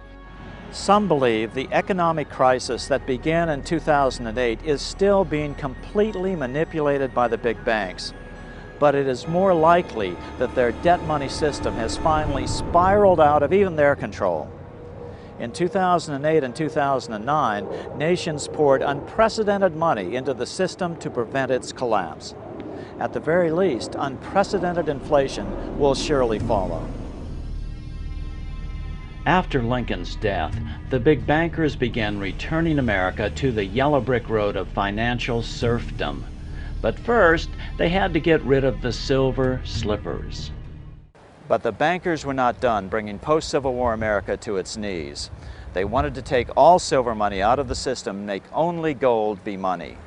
Some believe the economic crisis that began in 2008 is still being completely manipulated by the big banks. But it is more likely that their debt money system has finally spiraled out of even their control. In 2008 and 2009, nations poured unprecedented money into the system to prevent its collapse. At the very least, unprecedented inflation will surely follow. After Lincoln's death, the big bankers began returning America to the yellow brick road of financial serfdom. But first, they had to get rid of the silver slippers. But the bankers were not done bringing post-Civil War America to its knees. They wanted to take all silver money out of the system and make only gold be money.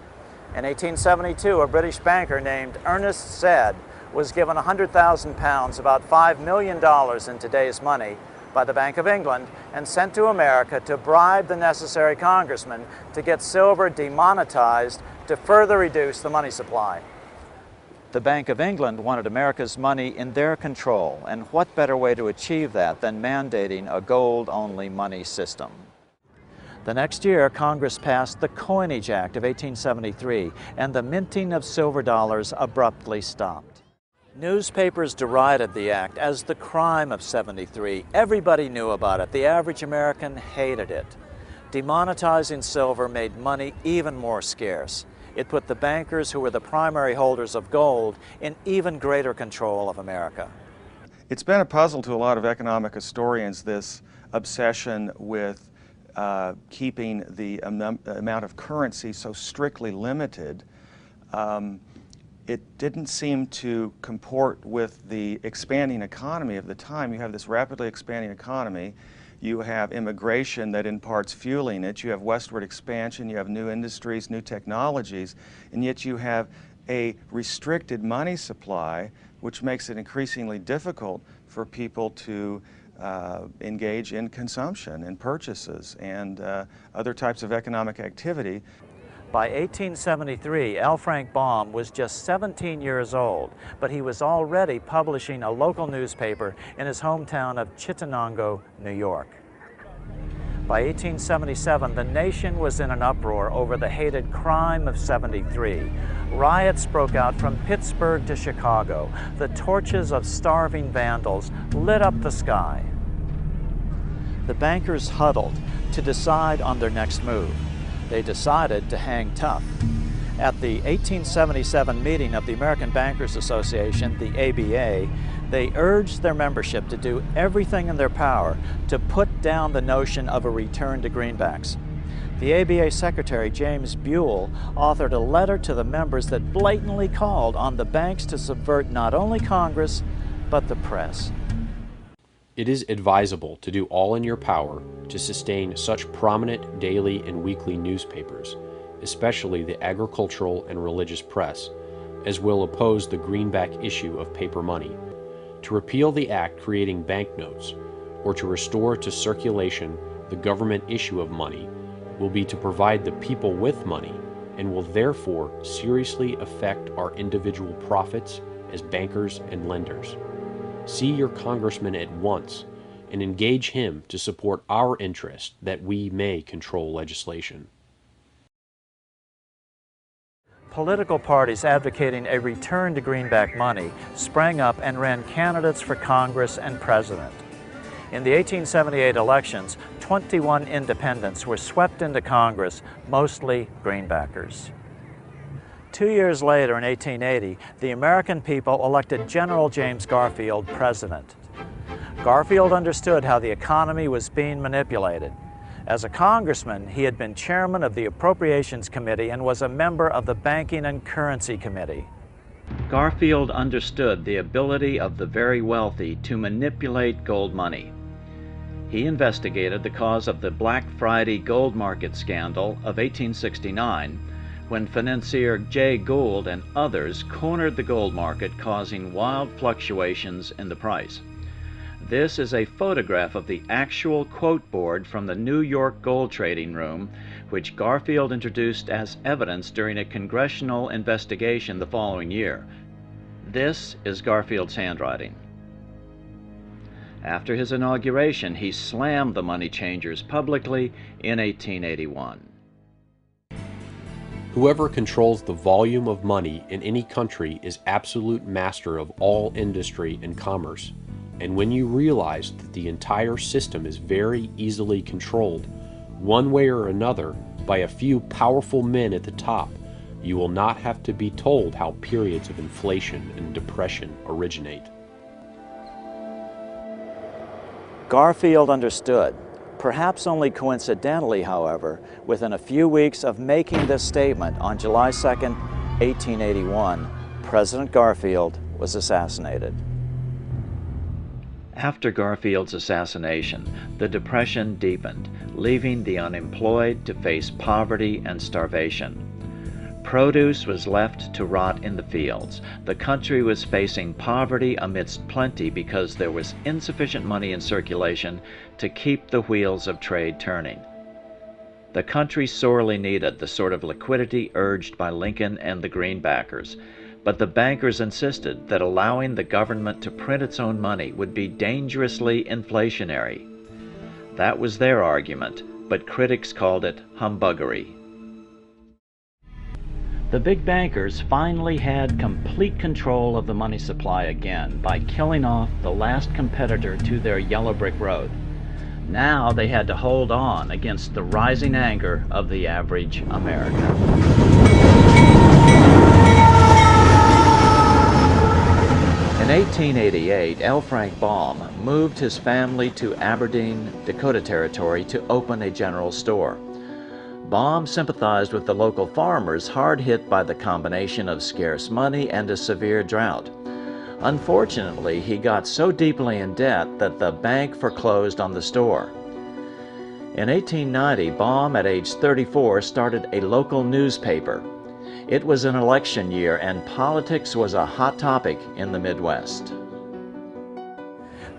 In 1872, a British banker named Ernest Said was given £100,000, about $5 million in today's money, by the Bank of England and sent to America to bribe the necessary congressmen to get silver demonetized to further reduce the money supply. The Bank of England wanted America's money in their control, and what better way to achieve that than mandating a gold-only money system? The next year, Congress passed the Coinage Act of 1873, and the minting of silver dollars abruptly stopped. Newspapers derided the act as the crime of '73. Everybody knew about it. The average American hated it. Demonetizing silver made money even more scarce. It put the bankers, who were the primary holders of gold, in even greater control of America. It's been a puzzle to a lot of economic historians, this obsession with keeping the amount of currency so strictly limited. It didn't seem to comport with the expanding economy of the time. You have this rapidly expanding economy. You have immigration that in part's fueling it. You have westward expansion. You have new industries, new technologies, and yet you have a restricted money supply, which makes it increasingly difficult for people to engage in consumption and purchases and other types of economic activity. By 1873, L. Frank Baum was just 17 years old, but he was already publishing a local newspaper in his hometown of Chittenango, New York. By 1877, the nation was in an uproar over the hated crime of '73. Riots broke out from Pittsburgh to Chicago. The torches of starving vandals lit up the sky. The bankers huddled to decide on their next move. They decided to hang tough. At the 1877 meeting of the American Bankers Association, the ABA, they urged their membership to do everything in their power to put down the notion of a return to greenbacks. The ABA Secretary, James Buell, authored a letter to the members that blatantly called on the banks to subvert not only Congress, but the press. It is advisable to do all in your power to sustain such prominent daily and weekly newspapers, especially the agricultural and religious press, as will oppose the greenback issue of paper money, to repeal the act creating banknotes, or to restore to circulation the government issue of money, will be to provide the people with money and will therefore seriously affect our individual profits as bankers and lenders. See your congressman at once and engage him to support our interest that we may control legislation. Political parties advocating a return to greenback money sprang up and ran candidates for Congress and president. In the 1878 elections, 21 independents were swept into Congress, mostly greenbackers. 2 years later, in 1880, the American people elected General James Garfield president. Garfield understood how the economy was being manipulated. As a congressman, he had been chairman of the Appropriations Committee and was a member of the Banking and Currency Committee. Garfield understood the ability of the very wealthy to manipulate gold money. He investigated the cause of the Black Friday gold market scandal of 1869, when financier Jay Gould and others cornered the gold market, causing wild fluctuations in the price. This is a photograph of the actual quote board from the New York gold trading room, which Garfield introduced as evidence during a congressional investigation the following year. This is Garfield's handwriting. After his inauguration, he slammed the money changers publicly in 1881. Whoever controls the volume of money in any country is absolute master of all industry and commerce. And when you realize that the entire system is very easily controlled, one way or another, by a few powerful men at the top, you will not have to be told how periods of inflation and depression originate. Garfield understood, perhaps only coincidentally, however, within a few weeks of making this statement on July 2nd, 1881, President Garfield was assassinated. After Garfield's assassination, the Depression deepened, leaving the unemployed to face poverty and starvation. Produce was left to rot in the fields. The country was facing poverty amidst plenty because there was insufficient money in circulation to keep the wheels of trade turning. The country sorely needed the sort of liquidity urged by Lincoln and the Greenbackers, but the bankers insisted that allowing the government to print its own money would be dangerously inflationary. That was their argument, but critics called it humbuggery. The big bankers finally had complete control of the money supply again by killing off the last competitor to their yellow brick road. Now they had to hold on against the rising anger of the average American. In 1888, L. Frank Baum moved his family to Aberdeen, Dakota Territory to open a general store. Baum sympathized with the local farmers hard hit by the combination of scarce money and a severe drought. Unfortunately, he got so deeply in debt that the bank foreclosed on the store. In 1890, Baum, at age 34, started a local newspaper. It was an election year and politics was a hot topic in the Midwest.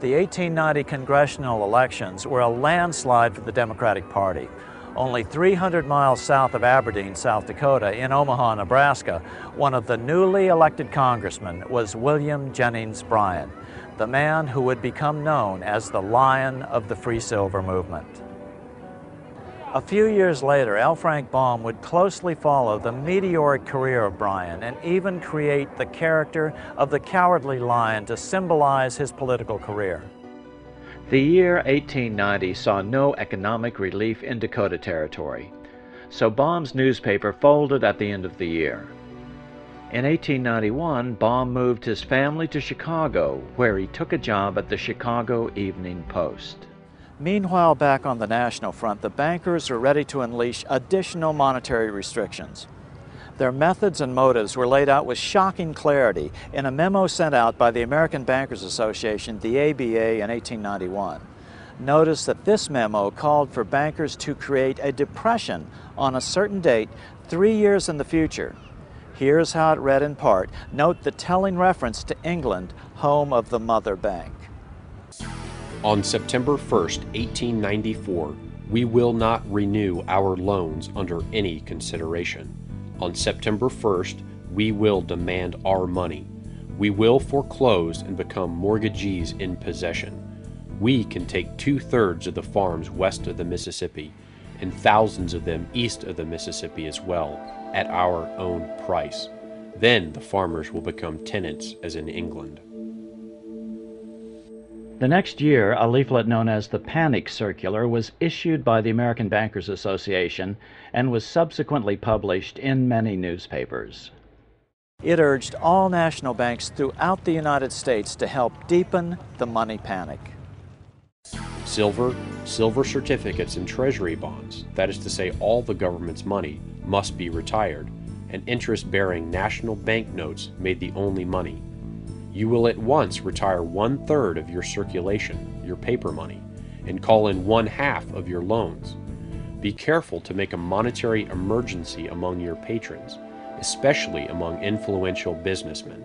The The 1890 congressional elections were a landslide for the Democratic Party. Only 300 miles south of Aberdeen, South Dakota, in Omaha, Nebraska, one of the newly elected congressmen was William Jennings Bryan, the man who would become known as the Lion of the Free Silver movement. A few years later, L. Frank Baum would closely follow the meteoric career of Bryan and even create the character of the Cowardly Lion to symbolize his political career. The year 1890 saw no economic relief in Dakota Territory, so Baum's newspaper folded at the end of the year. In 1891, Baum moved his family to Chicago, where he took a job at the Chicago Evening Post. Meanwhile, back on the national front, the bankers were ready to unleash additional monetary restrictions. Their methods and motives were laid out with shocking clarity in a memo sent out by the American Bankers Association, the ABA, in 1891. Notice that this memo called for bankers to create a depression on a certain date 3 years in the future. Here's how it read in part. Note the telling reference to England, home of the mother bank. On September 1st, 1894, we will not renew our loans under any consideration. On September 1st, we will demand our money. We will foreclose and become mortgagees in possession. We can take 2/3 of the farms west of the Mississippi and thousands of them east of the Mississippi as well at our own price. Then the farmers will become tenants as in England. The next year, a leaflet known as the Panic Circular was issued by the American Bankers Association and was subsequently published in many newspapers. It urged all national banks throughout the United States to help deepen the money panic. Silver, silver certificates, and treasury bonds, that is to say all the government's money, must be retired, and interest-bearing national banknotes made the only money. You will at once retire 1/3 of your circulation, your paper money, and call in 1/2 of your loans. Be careful to make a monetary emergency among your patrons, especially among influential businessmen.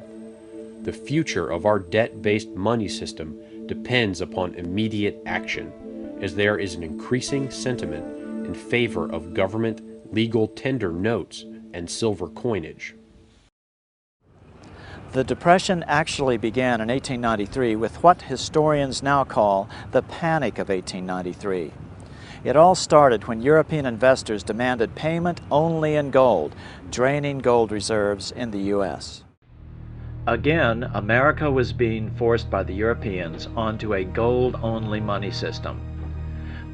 The future of our debt-based money system depends upon immediate action, as there is an increasing sentiment in favor of government legal tender notes and silver coinage. The Depression actually began in 1893 with what historians now call the Panic of 1893. It all started when European investors demanded payment only in gold, draining gold reserves in the U.S. Again, America was being forced by the Europeans onto a gold-only money system.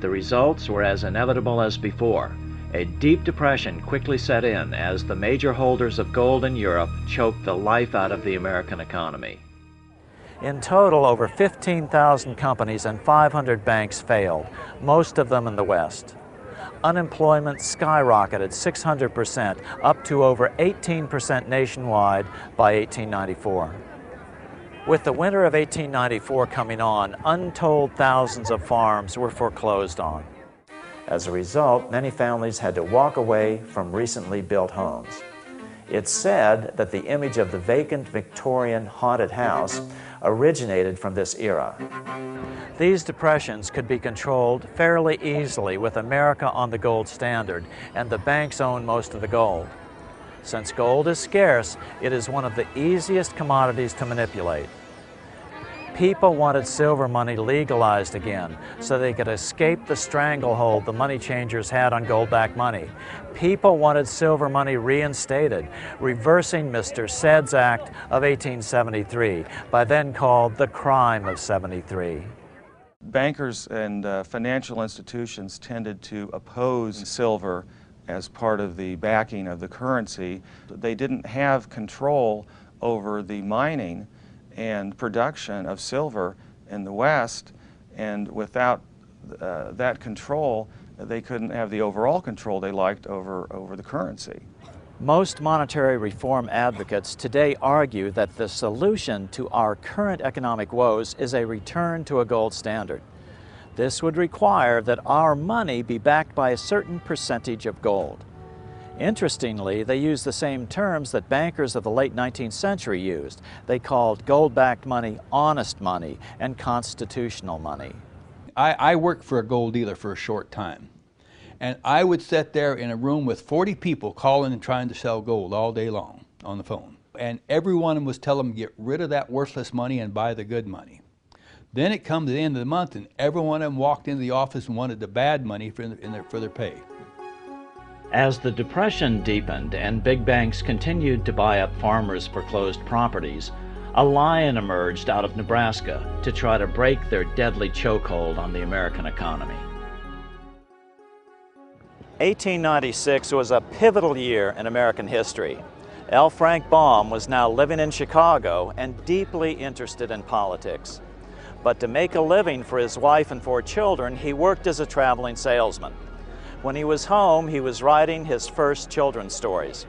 The results were as inevitable as before. A deep depression quickly set in as the major holders of gold in Europe choked the life out of the American economy. In total, over 15,000 companies and 500 banks failed, most of them in the West. Unemployment skyrocketed 600%, up to over 18% nationwide by 1894. With the winter of 1894 coming on, untold thousands of farms were foreclosed on. As a result, many families had to walk away from recently built homes. It's said that the image of the vacant Victorian haunted house originated from this era. These depressions could be controlled fairly easily with America on the gold standard, and the banks own most of the gold. Since gold is scarce, it is one of the easiest commodities to manipulate. People wanted silver money legalized again so they could escape the stranglehold the money changers had on gold-backed money. People wanted silver money reinstated, reversing Mr. Said's Act of 1873, by then called the Crime of '73. Bankers and financial institutions tended to oppose silver as part of the backing of the currency. They didn't have control over the mining and production of silver in the West, and without that control, they couldn't have the overall control they liked over the currency. Most monetary reform advocates today argue that the solution to our current economic woes is a return to a gold standard. This would require that our money be backed by a certain percentage of gold. Interestingly, they used the same terms that bankers of the late 19th century used. They called gold-backed money honest money and constitutional money. I worked for a gold dealer for a short time. And I would sit there in a room with 40 people calling and trying to sell gold all day long on the phone. And every one of them was telling them, get rid of that worthless money and buy the good money. Then it comes to the end of the month and every one of them walked into the office and wanted the bad money for their pay. As the Depression deepened and big banks continued to buy up farmers' foreclosed properties, a lion emerged out of Nebraska to try to break their deadly chokehold on the American economy. 1896 was a pivotal year in American history. L. Frank Baum was now living in Chicago and deeply interested in politics. But to make a living for his wife and 4 children, he worked as a traveling salesman. When he was home, he was writing his first children's stories.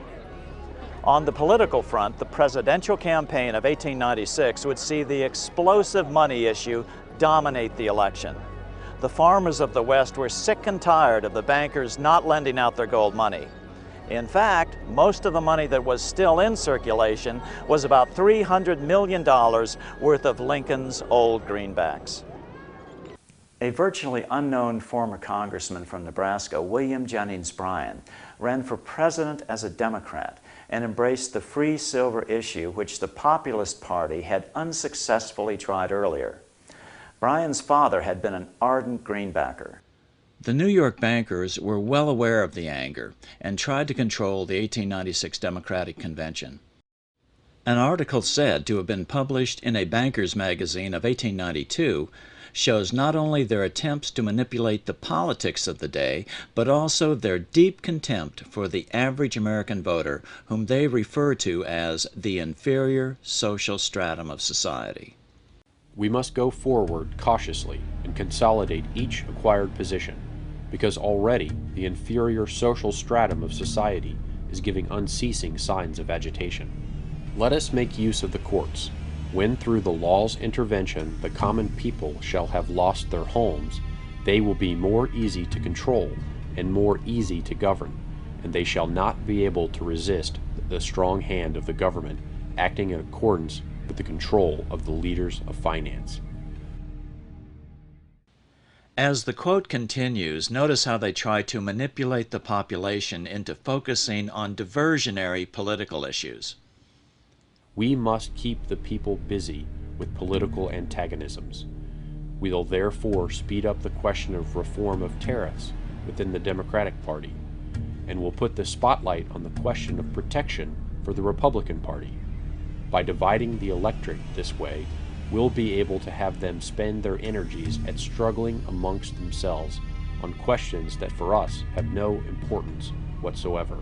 On the political front, the presidential campaign of 1896 would see the explosive money issue dominate the election. The farmers of the West were sick and tired of the bankers not lending out their gold money. In fact, most of the money that was still in circulation was about $300 million worth of Lincoln's old greenbacks. A virtually unknown former congressman from Nebraska, William Jennings Bryan, ran for president as a Democrat and embraced the free silver issue, which the Populist Party had unsuccessfully tried earlier. Bryan's father had been an ardent greenbacker. The New York bankers were well aware of the anger and tried to control the 1896 Democratic Convention. An article said to have been published in a banker's magazine of 1892 shows not only their attempts to manipulate the politics of the day, but also their deep contempt for the average American voter, whom they refer to as the inferior social stratum of society. We must go forward cautiously and consolidate each acquired position, because already the inferior social stratum of society is giving unceasing signs of agitation. Let us make use of the courts. When through the law's intervention the common people shall have lost their homes, they will be more easy to control and more easy to govern, and they shall not be able to resist the strong hand of the government acting in accordance with the control of the leaders of finance. As the quote continues, notice how they try to manipulate the population into focusing on diversionary political issues. We must keep the people busy with political antagonisms. We will therefore speed up the question of reform of tariffs within the Democratic Party, and will put the spotlight on the question of protection for the Republican Party. By dividing the electorate this way, we'll be able to have them spend their energies at struggling amongst themselves on questions that for us have no importance whatsoever.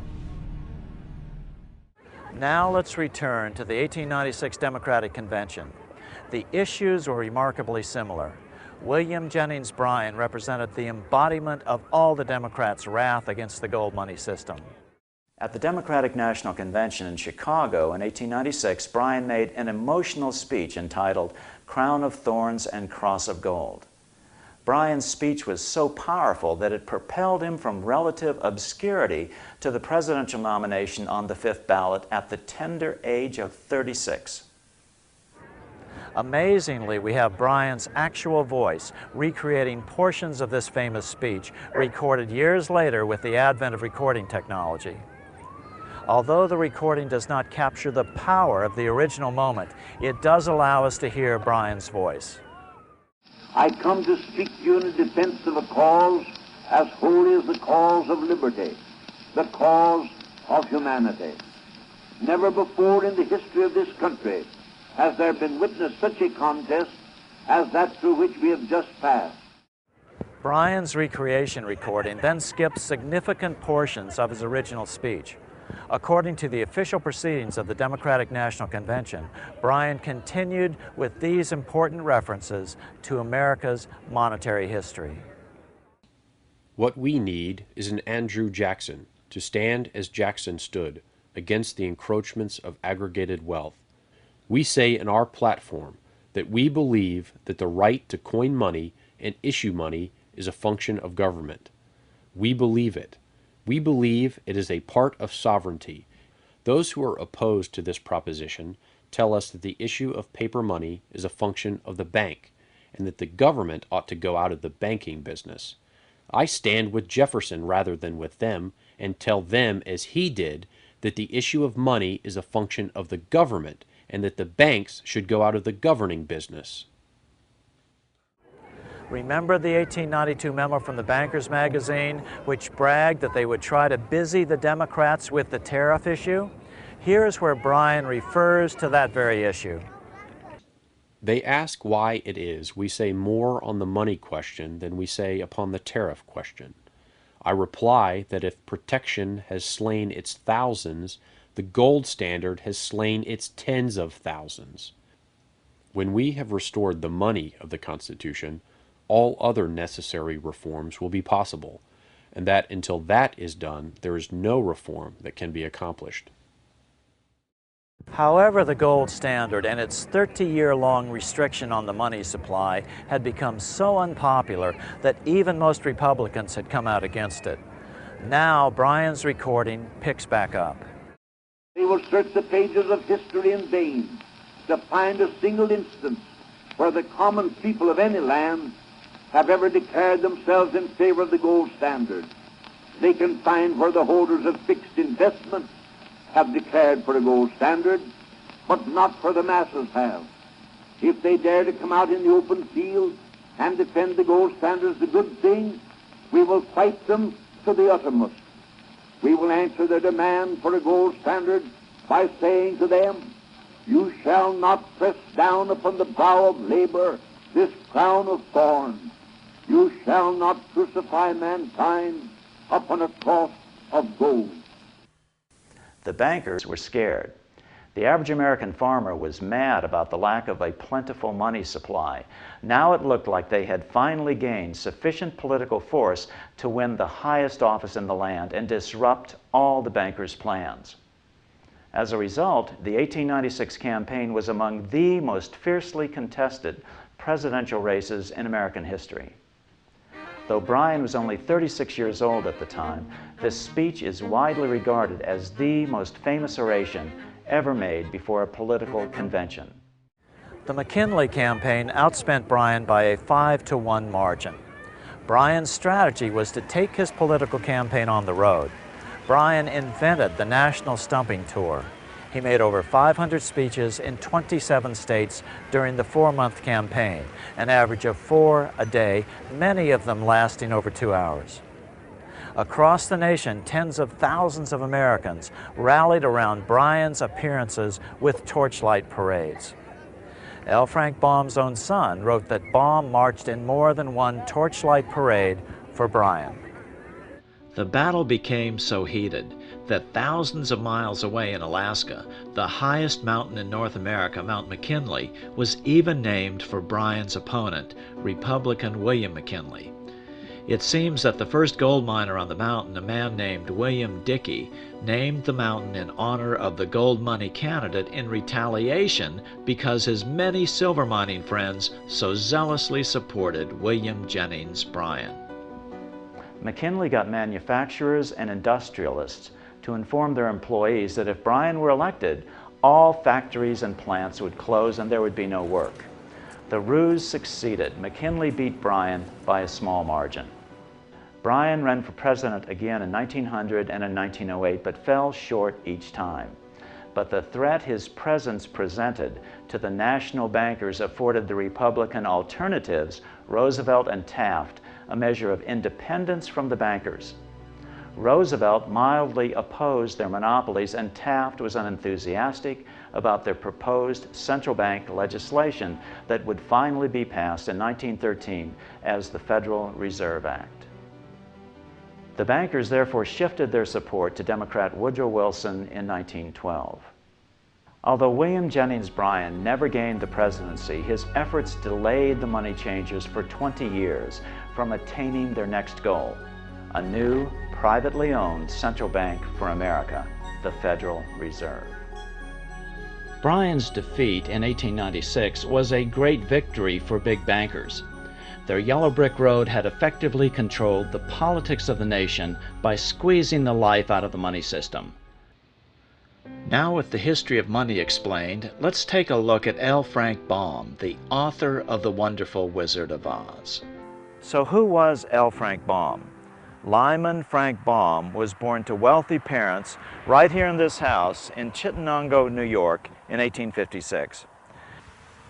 Now let's return to the 1896 Democratic Convention. The issues were remarkably similar. William Jennings Bryan represented the embodiment of all the Democrats' wrath against the gold money system. At the Democratic National Convention in Chicago in 1896, Bryan made an emotional speech entitled "Crown of Thorns and Cross of Gold." Bryan's speech was so powerful that it propelled him from relative obscurity to the presidential nomination on the 5th ballot at the tender age of 36. Amazingly, we have Bryan's actual voice recreating portions of this famous speech, recorded years later with the advent of recording technology. Although the recording does not capture the power of the original moment, it does allow us to hear Bryan's voice. I come to speak to you in defense of a cause as holy as the cause of liberty, the cause of humanity. Never before in the history of this country has there been witnessed such a contest as that through which we have just passed. Bryan's recreation recording then skips significant portions of his original speech. According to the official proceedings of the Democratic National Convention, Bryan continued with these important references to America's monetary history. What we need is an Andrew Jackson to stand as Jackson stood against the encroachments of aggregated wealth. We say in our platform that we believe that the right to coin money and issue money is a function of government. We believe it, We believe it is a part of sovereignty. Those who are opposed to this proposition tell us that the issue of paper money is a function of the bank, and that the government ought to go out of the banking business. I stand with Jefferson rather than with them, and tell them, as he did, that the issue of money is a function of the government, and that the banks should go out of the governing business. Remember the 1892 memo from the Bankers magazine, which bragged that they would try to busy the Democrats with the tariff issue? Here's where Bryan refers to that very issue. They ask why it is we say more on the money question than we say upon the tariff question. I reply that if protection has slain its thousands, the gold standard has slain its tens of thousands. When we have restored the money of the Constitution, all other necessary reforms will be possible, and that until that is done, there is no reform that can be accomplished. However, the gold standard and its 30-year-long restriction on the money supply had become so unpopular that even most Republicans had come out against it. Now, Bryan's recording picks back up. They will search the pages of history in vain to find a single instance where the common people of any land have ever declared themselves in favor of the gold standard. They can find where the holders of fixed investments have declared for a gold standard, but not where the masses have. If they dare to come out in the open field and defend the gold standard as a good thing, we will fight them to the uttermost. We will answer their demand for a gold standard by saying to them, you shall not press down upon the brow of labor this crown of thorns. You shall not crucify mankind upon a cross of gold. The bankers were scared. The average American farmer was mad about the lack of a plentiful money supply. Now it looked like they had finally gained sufficient political force to win the highest office in the land and disrupt all the bankers' plans. As a result, the 1896 campaign was among the most fiercely contested presidential races in American history. Though Bryan was only 36 years old at the time, this speech is widely regarded as the most famous oration ever made before a political convention. The McKinley campaign outspent Bryan by a 5-to-1 margin. Bryan's strategy was to take his political campaign on the road. Bryan invented the National Stumping Tour. He made over 500 speeches in 27 states during the 4-month campaign, an average of 4 a day, many of them lasting over 2 hours. Across the nation, tens of thousands of Americans rallied around Bryan's appearances with torchlight parades. L. Frank Baum's own son wrote that Baum marched in more than one torchlight parade for Bryan. The battle became so heated that thousands of miles away in Alaska, the highest mountain in North America, Mount McKinley, was even named for Bryan's opponent, Republican William McKinley. It seems that the first gold miner on the mountain, a man named William Dickey, named the mountain in honor of the gold money candidate in retaliation because his many silver mining friends so zealously supported William Jennings Bryan. McKinley got manufacturers and industrialists to inform their employees that if Bryan were elected, all factories and plants would close and there would be no work. The ruse succeeded. McKinley beat Bryan by a small margin. Bryan ran for president again in 1900 and in 1908, but fell short each time. But the threat his presence presented to the national bankers afforded the Republican alternatives, Roosevelt and Taft, a measure of independence from the bankers. Roosevelt mildly opposed their monopolies, and Taft was unenthusiastic about their proposed central bank legislation that would finally be passed in 1913 as the Federal Reserve Act. The bankers therefore shifted their support to Democrat Woodrow Wilson in 1912. Although William Jennings Bryan never gained the presidency, his efforts delayed the money changers for 20 years from attaining their next goal, a new, privately owned central bank for America, the Federal Reserve. Bryan's defeat in 1896 was a great victory for big bankers. their yellow brick road had effectively controlled the politics of the nation by squeezing the life out of the money system. Now, with the history of money explained, let's take a look at L. Frank Baum, the author of The Wonderful Wizard of Oz. So who was L. Frank Baum? Lyman Frank Baum was born to wealthy parents right here in this house in Chittenango, New York in 1856.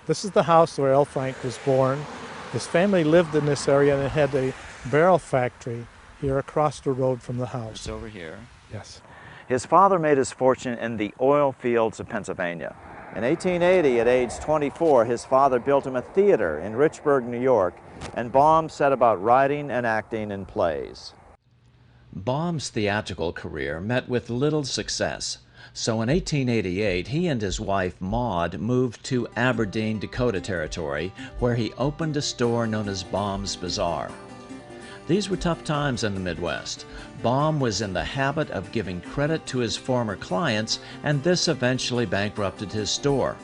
This is the house where L. Frank was born. His family lived in this area and had a barrel factory here across the road from the house. It's over here. Yes. His father made his fortune in the oil fields of Pennsylvania. In 1880, at age 24, his father built him a theater in Richburg, New York, and Baum set about writing and acting in plays. Baum's theatrical career met with little success, so in 1888 he and his wife Maud moved to Aberdeen, Dakota Territory, where he opened a store known as Baum's Bazaar. These were tough times in the Midwest. Baum was in the habit of giving credit to his former clients, and this eventually bankrupted his store.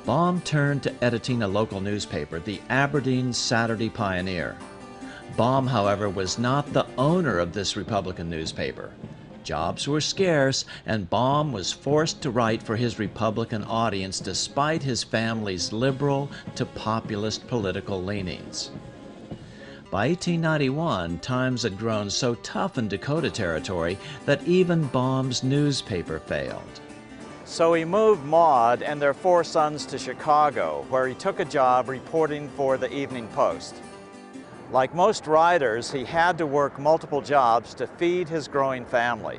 Baum turned to editing a local newspaper, the Aberdeen Saturday Pioneer. Baum, however, was not the owner of this Republican newspaper. Jobs were scarce, and Baum was forced to write for his Republican audience despite his family's liberal to populist political leanings. By 1891, times had grown so tough in Dakota Territory that even Baum's newspaper failed. So he moved Maud and their 4 sons to Chicago, where he took a job reporting for the Evening Post. Like most writers, he had to work multiple jobs to feed his growing family.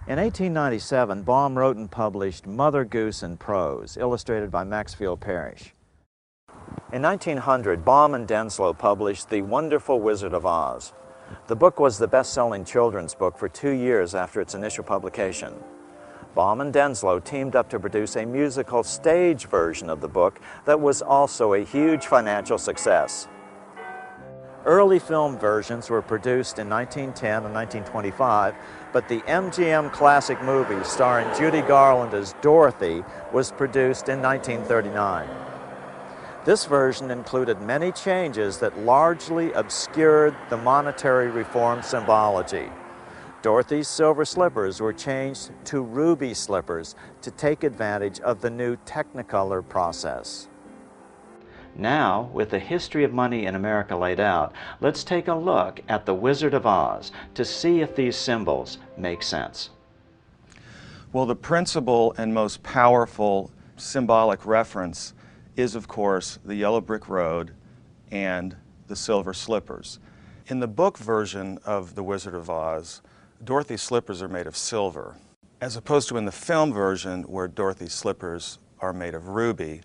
In 1897, Baum wrote and published Mother Goose in Prose, illustrated by Maxfield Parrish. In 1900, Baum and Denslow published The Wonderful Wizard of Oz. The book was the best-selling children's book for 2 years after its initial publication. Baum and Denslow teamed up to produce a musical stage version of the book that was also a huge financial success. Early film versions were produced in 1910 and 1925, but the MGM classic movie starring Judy Garland as Dorothy was produced in 1939. This version included many changes that largely obscured the monetary reform symbology. Dorothy's silver slippers were changed to ruby slippers to take advantage of the new Technicolor process. Now, with the history of money in America laid out, let's take a look at the Wizard of Oz to see if these symbols make sense. Well, the principal and most powerful symbolic reference is, of course, the yellow brick road and the silver slippers. In the book version of The Wizard of Oz, Dorothy's slippers are made of silver, as opposed to in the film version where Dorothy's slippers are made of ruby.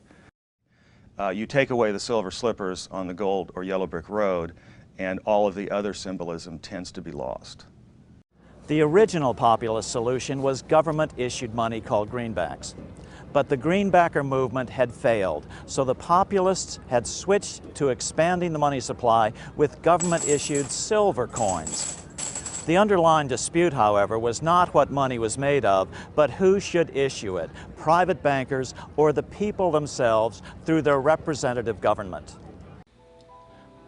You take away the silver slippers on the gold or yellow brick road, and all of the other symbolism tends to be lost. The original populist solution was government-issued money called greenbacks. But the greenbacker movement had failed, so the populists had switched to expanding the money supply with government-issued silver coins. The underlying dispute, however, was not what money was made of, but who should issue it, private bankers or the people themselves through their representative government.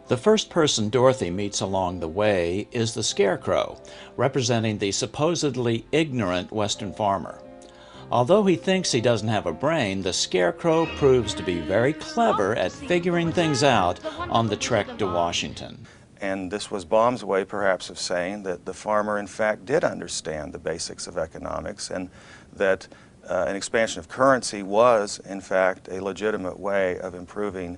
The first person Dorothy meets along the way is the Scarecrow, representing the supposedly ignorant Western farmer. Although he thinks he doesn't have a brain, the Scarecrow proves to be very clever at figuring things out on the trek to Washington. And this was Baum's way, perhaps, of saying that the farmer, in fact, did understand the basics of economics, and that an expansion of currency was, in fact, a legitimate way of improving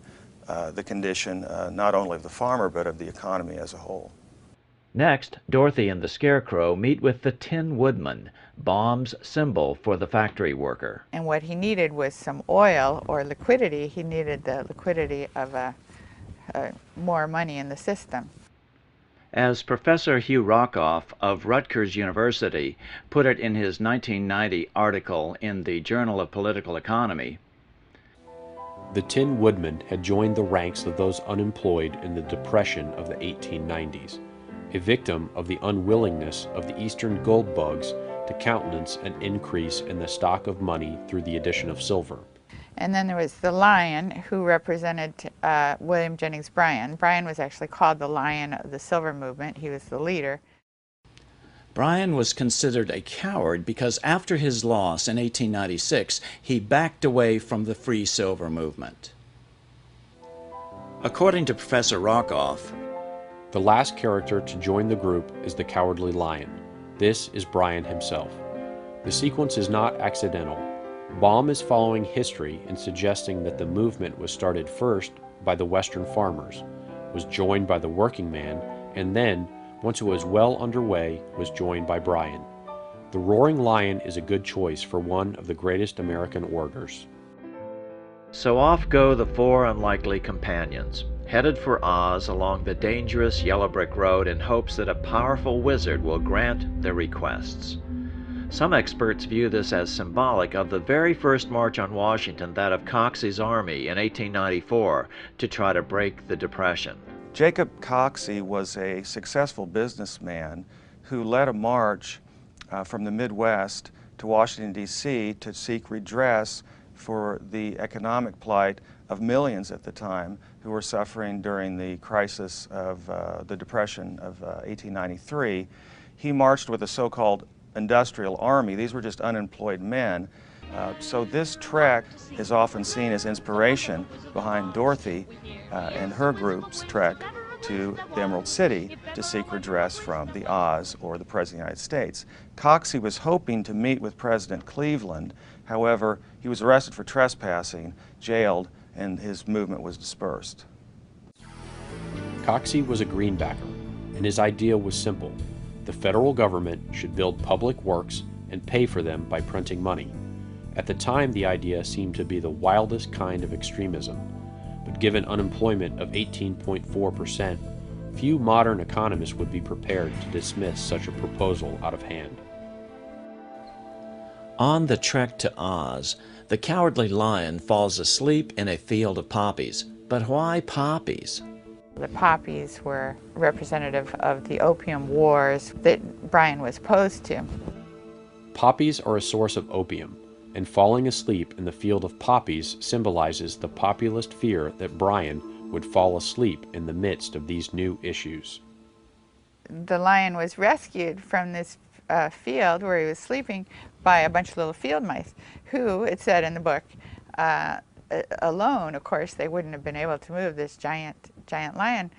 the condition not only of the farmer, but of the economy as a whole. Next, Dorothy and the Scarecrow meet with the Tin Woodman, Baum's symbol for the factory worker. And what he needed was some oil or liquidity. He needed the liquidity of more money in the system. As Professor Hugh Rockoff of Rutgers University put it in his 1990 article in the Journal of Political Economy, the Tin Woodman had joined the ranks of those unemployed in the Depression of the 1890s, a victim of the unwillingness of the Eastern gold bugs to countenance an increase in the stock of money through the addition of silver. And then there was the Lion, who represented William Jennings Bryan. Bryan was actually called the Lion of the Silver Movement. He was the leader. Bryan was considered a coward because after his loss in 1896, he backed away from the free silver movement. According to Professor Rockoff, the last character to join the group is the Cowardly Lion. This is Bryan himself. The sequence is not accidental. Baum is following history in suggesting that the movement was started first by the Western farmers, was joined by the working man, and then, once it was well underway, was joined by Bryan. The Roaring Lion is a good choice for one of the greatest American orators. So off go the four unlikely companions, headed for Oz along the dangerous yellow brick road in hopes that a powerful wizard will grant their requests. Some experts view this as symbolic of the very first march on Washington, that of Coxey's army in 1894, to try to break the Depression. Jacob Coxey was a successful businessman who led a march from the Midwest to Washington, D.C. to seek redress for the economic plight of millions at the time who were suffering during the crisis of the Depression of 1893. He marched with a so-called industrial army. These were just unemployed men. So this trek is often seen as inspiration behind Dorothy and her group's trek to the Emerald City to seek redress from the Oz, or the President of the United States. Coxey was hoping to meet with President Cleveland. However, he was arrested for trespassing, jailed, and his movement was dispersed. Coxey was a greenbacker, and his idea was simple. The federal government should build public works and pay for them by printing money. At the time, the idea seemed to be the wildest kind of extremism, but given unemployment of 18.4%, few modern economists would be prepared to dismiss such a proposal out of hand. On the trek to Oz, the Cowardly Lion falls asleep in a field of poppies. But why poppies? The poppies were representative of the Opium Wars that Bryan was opposed to. Poppies are a source of opium, and falling asleep in the field of poppies symbolizes the populist fear that Bryan would fall asleep in the midst of these new issues. The lion was rescued from this field where he was sleeping by a bunch of little field mice who, it said in the book, alone, of course, they wouldn't have been able to move this giant lion,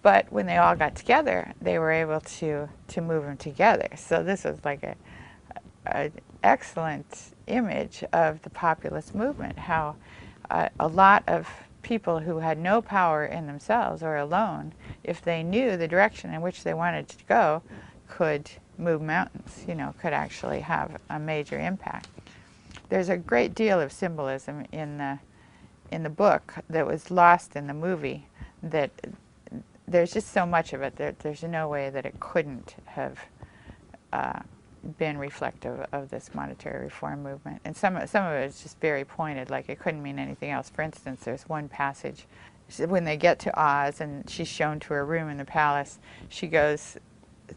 but when they all got together, they were able to move him together. So this was like an excellent image of the populist movement, how a lot of people who had no power in themselves or alone, if they knew the direction in which they wanted to go, could move mountains, could actually have a major impact. There's a great deal of symbolism in the book that was lost in the movie, that there's just so much of it that there's no way that it couldn't have been reflective of this monetary reform movement. And some of it is just very pointed, like it couldn't mean anything else. For instance, there's one passage when they get to Oz and she's shown to her room in the palace, she goes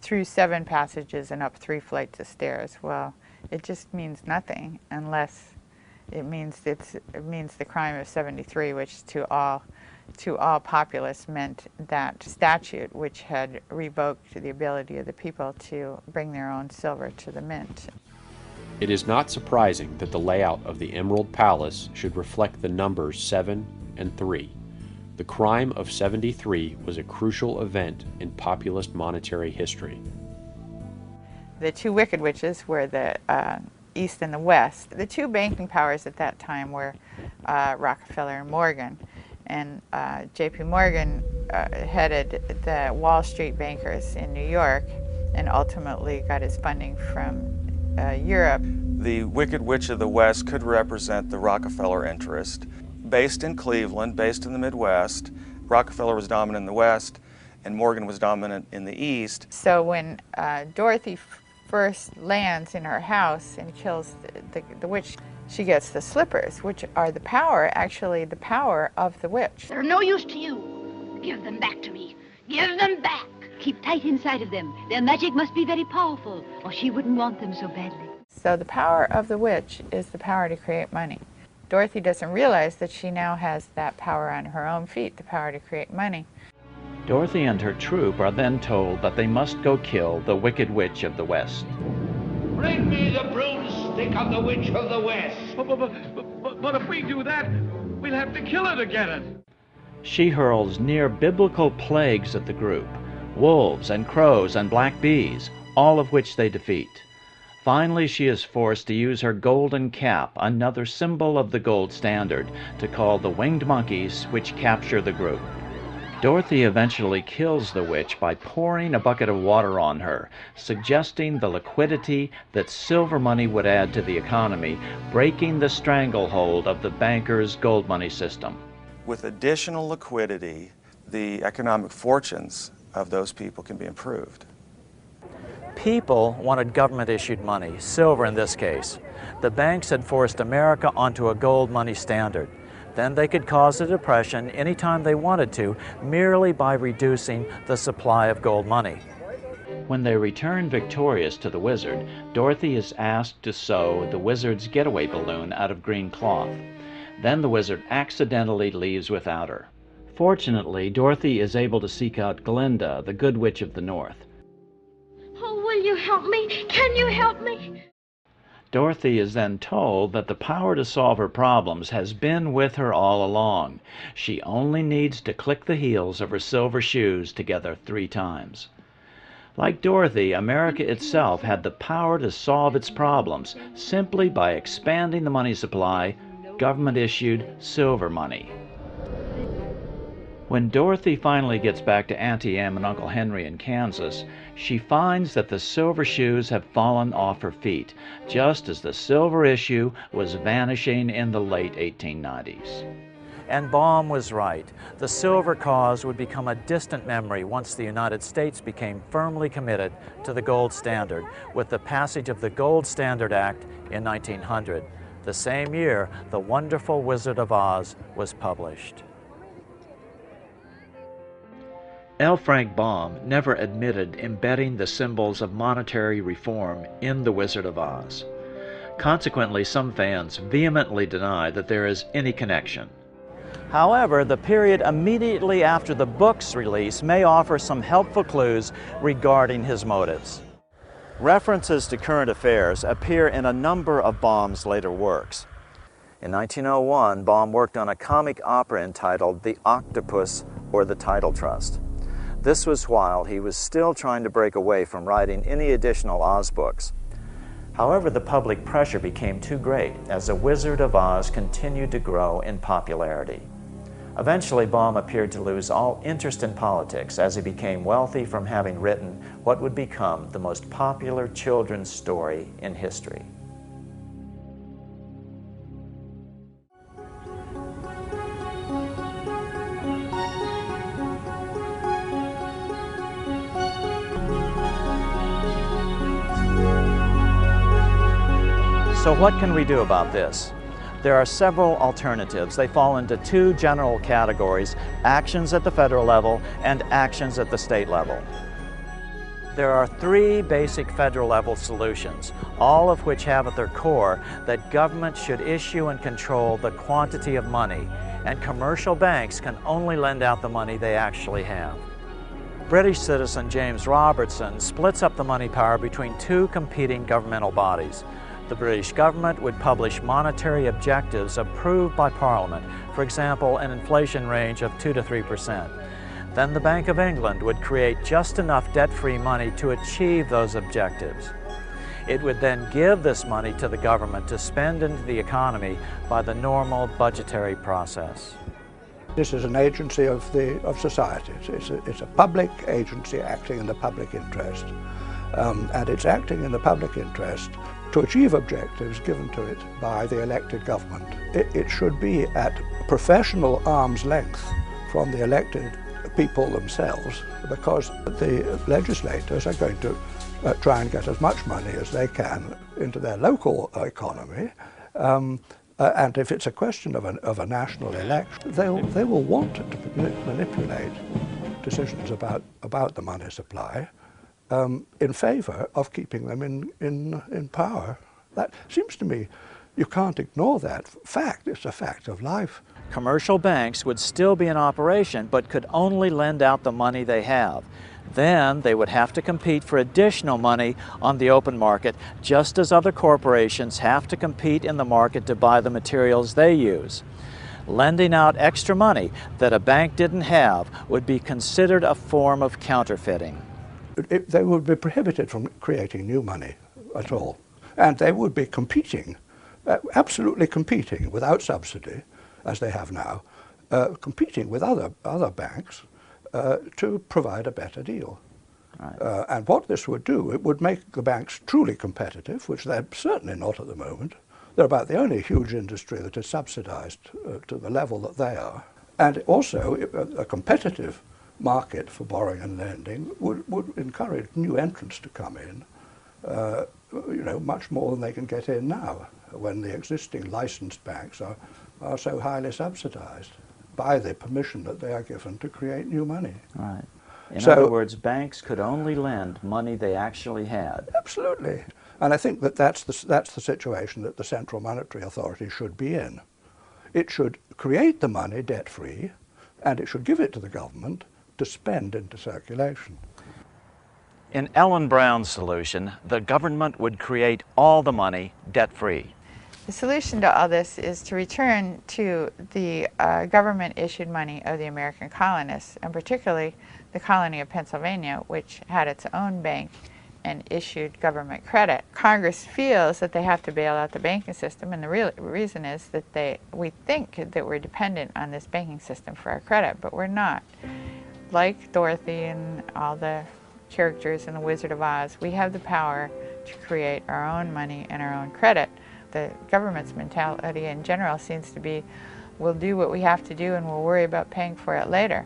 through 7 passages and up 3 flights of stairs. Well, it just means nothing unless it means the crime of 73, which to all populists meant that statute which had revoked the ability of the people to bring their own silver to the mint. It is not surprising that the layout of the Emerald Palace should reflect the numbers 7 and 3. The crime of 73 was a crucial event in populist monetary history. The 2 wicked witches were the East and the West. The 2 banking powers at that time were Rockefeller and Morgan. And J.P. Morgan headed the Wall Street bankers in New York and ultimately got his funding from Europe. The Wicked Witch of the West could represent the Rockefeller interest. Based in Cleveland, based in the Midwest, Rockefeller was dominant in the West and Morgan was dominant in the East. So when Dorothy first lands in her house and kills the witch, she gets the slippers, which are the power of the witch. They're no use to you. Give them back to me. Give them back. Keep tight inside of them. Their magic must be very powerful, or she wouldn't want them so badly. So the power of the witch is the power to create money. Dorothy doesn't realize that she now has that power on her own feet, the power to create money. Dorothy and her troop are then told that they must go kill the Wicked Witch of the West. Bring me the broomstick of the Witch of the West. But if we do that, we'll have to kill her to get it. She hurls near-biblical plagues at the group, wolves and crows and black bees, all of which they defeat. Finally, she is forced to use her golden cap, another symbol of the gold standard, to call the winged monkeys which capture the group. Dorothy eventually kills the witch by pouring a bucket of water on her, suggesting the liquidity that silver money would add to the economy, breaking the stranglehold of the bankers' gold money system. With additional liquidity, the economic fortunes of those people can be improved. People wanted government-issued money, silver in this case. The banks had forced America onto a gold money standard. Then they could cause a depression anytime they wanted to, merely by reducing the supply of gold money. When they return victorious to the wizard, Dorothy is asked to sew the wizard's getaway balloon out of green cloth. Then the wizard accidentally leaves without her. Fortunately, Dorothy is able to seek out Glinda, the Good Witch of the North. Oh, will you help me? Can you help me? Dorothy is then told that the power to solve her problems has been with her all along. She only needs to click the heels of her silver shoes together 3 times. Like Dorothy, America itself had the power to solve its problems simply by expanding the money supply, government-issued silver money. When Dorothy finally gets back to Auntie Em and Uncle Henry in Kansas, she finds that the silver shoes have fallen off her feet, just as the silver issue was vanishing in the late 1890s. And Baum was right. The silver cause would become a distant memory once the United States became firmly committed to the gold standard with the passage of the Gold Standard Act in 1900. The same year, The Wonderful Wizard of Oz was published. L. Frank Baum never admitted embedding the symbols of monetary reform in The Wizard of Oz. Consequently, some fans vehemently deny that there is any connection. However, the period immediately after the book's release may offer some helpful clues regarding his motives. References to current affairs appear in a number of Baum's later works. In 1901, Baum worked on a comic opera entitled The Octopus or the Title Trust. This was while he was still trying to break away from writing any additional Oz books. However, the public pressure became too great as The Wizard of Oz continued to grow in popularity. Eventually, Baum appeared to lose all interest in politics as he became wealthy from having written what would become the most popular children's story in history. So what can we do about this? There are several alternatives. They fall into 2 general categories: actions at the federal level and actions at the state level. There are 3 basic federal level solutions, all of which have at their core that government should issue and control the quantity of money, and commercial banks can only lend out the money they actually have. British citizen James Robertson splits up the money power between 2 competing governmental bodies. The British government would publish monetary objectives approved by Parliament, for example, an inflation range of 2 to 3%. Then the Bank of England would create just enough debt-free money to achieve those objectives. It would then give this money to the government to spend into the economy by the normal budgetary process. This is an agency of society. It's a public agency acting in the public interest. And it's acting in the public interest to achieve objectives given to it by the elected government. It should be at professional arm's length from the elected people themselves, because the legislators are going to try and get as much money as they can into their local economy. And if it's a question of a national election, they will want to manipulate decisions about the money supply in favour of keeping them in power. That seems to me You can't ignore that fact. It's a fact of life. Commercial banks would still be in operation, but could only lend out the money they have. Then they would have to compete for additional money on the open market, just as other corporations have to compete in the market to buy the materials they use. Lending out extra money that a bank didn't have would be considered a form of counterfeiting. They would be prohibited from creating new money at all. And they would be competing, absolutely competing without subsidy, as they have now, competing with other banks to provide a better deal. Right. And what this would do, it would make the banks truly competitive, which they're certainly not at the moment. They're about the only huge industry that is subsidized to the level that they are. And also, a competitive market for borrowing and lending would encourage new entrants to come in, you know, much more than they can get in now, when the existing licensed banks are so highly subsidized by the permission that they are given to create new money. Right. In other words, banks could only lend money they actually had. Absolutely. And I think that that's the situation that the Central Monetary Authority should be in. It should create the money debt-free, and it should give it to the government to spend into circulation. In Ellen Brown's solution, the government would create all the money debt-free. The solution to all this is to return to the government-issued money of the American colonists, and particularly the colony of Pennsylvania, which had its own bank and issued government credit. Congress feels that they have to bail out the banking system, and the real reason is that we think that we're dependent on this banking system for our credit, but we're not. Like Dorothy and all the characters in The Wizard of Oz, we have the power to create our own money and our own credit. The government's mentality in general seems to be, we'll do what we have to do and we'll worry about paying for it later.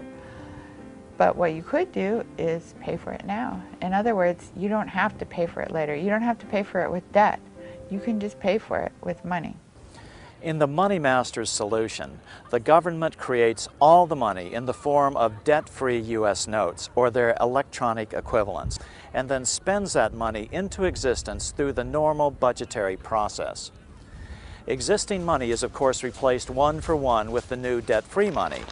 But what you could do is pay for it now. In other words, you don't have to pay for it later. You don't have to pay for it with debt. You can just pay for it with money. In the Money Master's solution, the government creates all the money in the form of debt-free U.S. notes or their electronic equivalents, and then spends that money into existence through the normal budgetary process. Existing money is of course replaced one for one with the new debt-free money.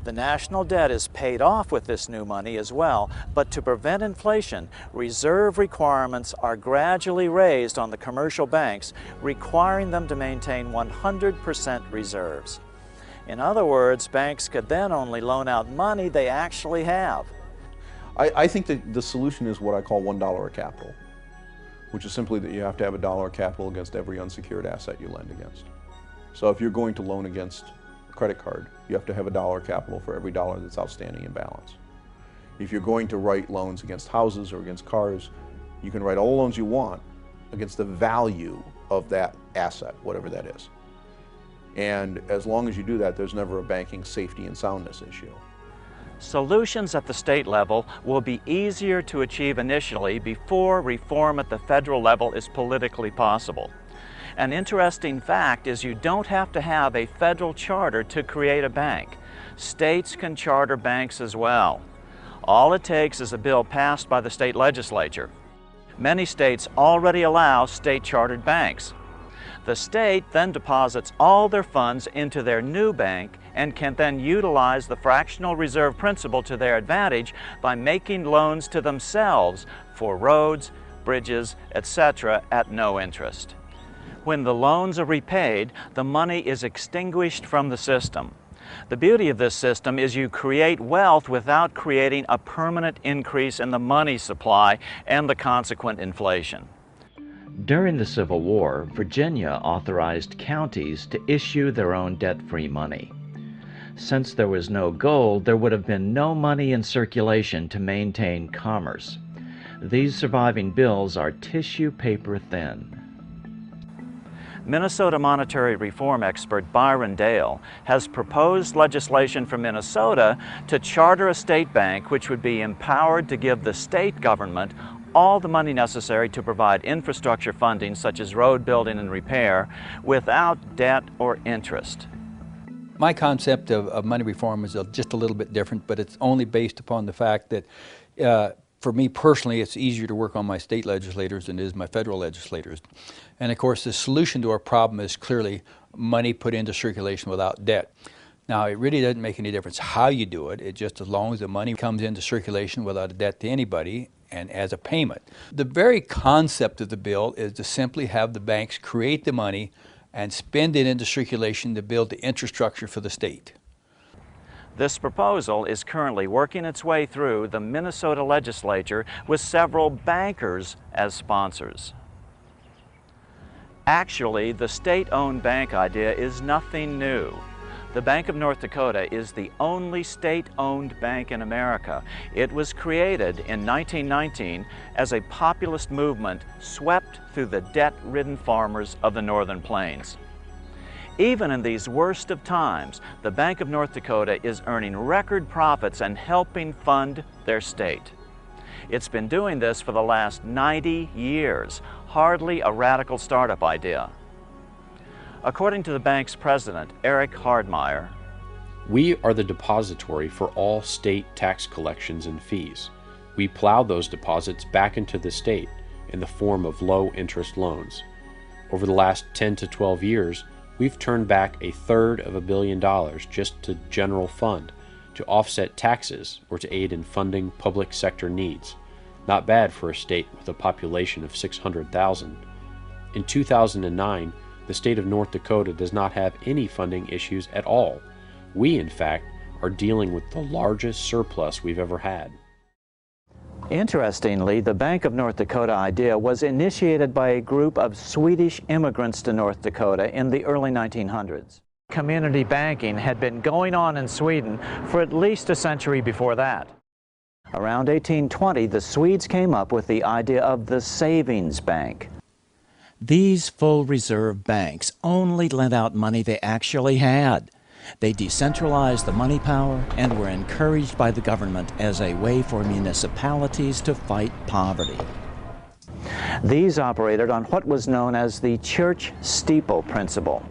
The national debt is paid off with this new money as well, but to prevent inflation, reserve requirements are gradually raised on the commercial banks, requiring them to maintain 100% reserves. In other words, banks could then only loan out money they actually have. I think that the solution is what I call $1 of capital, which is simply that you have to have $1 of capital against every unsecured asset you lend against. So if you're going to loan against credit card, you have to have $1 capital for every dollar that's outstanding in balance. If you're going to write loans against houses or against cars, you can write all the loans you want against the value of that asset, whatever that is. And as long as you do that, there's never a banking safety and soundness issue. Solutions at the state level will be easier to achieve initially before reform at the federal level is politically possible. An interesting fact is you don't have to have a federal charter to create a bank. States can charter banks as well. All it takes is a bill passed by the state legislature. Many states already allow state-chartered banks. The state then deposits all their funds into their new bank and can then utilize the fractional reserve principle to their advantage by making loans to themselves for roads, bridges, etc. at no interest. When the loans are repaid, the money is extinguished from the system. The beauty of this system is you create wealth without creating a permanent increase in the money supply and the consequent inflation. During the Civil War, Virginia authorized counties to issue their own debt-free money. Since there was no gold, there would have been no money in circulation to maintain commerce. These surviving bills are tissue paper thin. Minnesota monetary reform expert Byron Dale has proposed legislation for Minnesota to charter a state bank which would be empowered to give the state government all the money necessary to provide infrastructure funding such as road building and repair without debt or interest. My concept of money reform is just a little bit different, but it's only based upon the fact that For me personally, it's easier to work on my state legislators than it is my federal legislators. And of course, the solution to our problem is clearly money put into circulation without debt. Now, it really doesn't make any difference how you do it. It's just as long as the money comes into circulation without a debt to anybody and as a payment. The very concept of the bill is to simply have the banks create the money and spend it into circulation to build the infrastructure for the state. This proposal is currently working its way through the Minnesota legislature with several bankers as sponsors. Actually, the state-owned bank idea is nothing new. The Bank of North Dakota is the only state-owned bank in America. It was created in 1919 as a populist movement swept through the debt-ridden farmers of the Northern Plains. Even in these worst of times, the Bank of North Dakota is earning record profits and helping fund their state. It's been doing this for the last 90 years, hardly a radical startup idea. According to the bank's president, Eric Hardmeyer, we are the depository for all state tax collections and fees. We plow those deposits back into the state in the form of low-interest loans. Over the last 10 to 12 years, we've turned back $1/3 billion just to general fund to offset taxes or to aid in funding public sector needs. Not bad for a state with a population of 600,000. In 2009, the state of North Dakota does not have any funding issues at all. We, in fact, are dealing with the largest surplus we've ever had. Interestingly, the Bank of North Dakota idea was initiated by a group of Swedish immigrants to North Dakota in the early 1900s. Community banking had been going on in Sweden for at least a century before that. Around 1820, the Swedes came up with the idea of the savings bank. These full reserve banks only lent out money they actually had. They decentralized the money power and were encouraged by the government as a way for municipalities to fight poverty. These operated on what was known as the church steeple principle,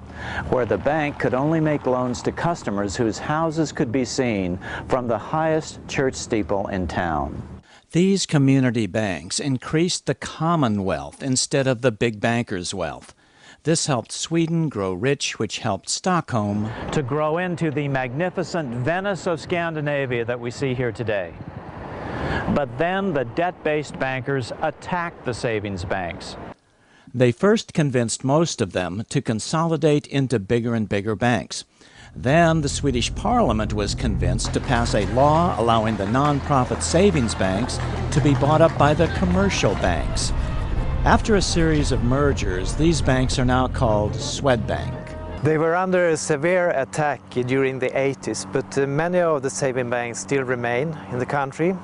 where the bank could only make loans to customers whose houses could be seen from the highest church steeple in town. These community banks increased the common wealth instead of the big bankers' wealth. This helped Sweden grow rich, which helped Stockholm to grow into the magnificent Venice of Scandinavia that we see here today. But then the debt-based bankers attacked the savings banks. They first convinced most of them to consolidate into bigger and bigger banks. Then the Swedish Parliament was convinced to pass a law allowing the non-profit savings banks to be bought up by the commercial banks. After a series of mergers, these banks are now called Swedbank. They were under a severe attack during the 80s, but many of the saving banks still remain in the country.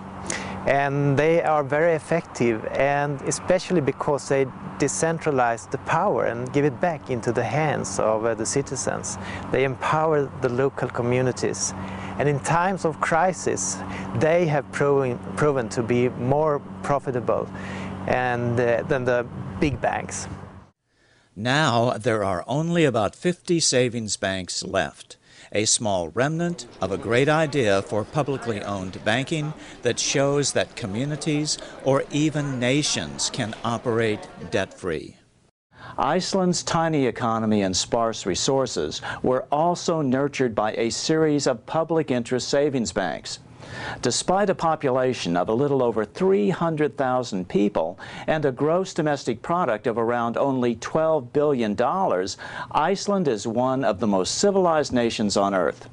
And they are very effective, and especially because they decentralize the power and give it back into the hands of the citizens. They empower the local communities. And in times of crisis, they have proven to be more profitable than the big banks. Now there are only about 50 savings banks left. A small remnant of a great idea for publicly owned banking that shows that communities or even nations can operate debt-free. Iceland's tiny economy and sparse resources were also nurtured by a series of public interest savings banks. Despite a population of a little over 300,000 people and a gross domestic product of around only $12 billion, Iceland is one of the most civilized nations on earth.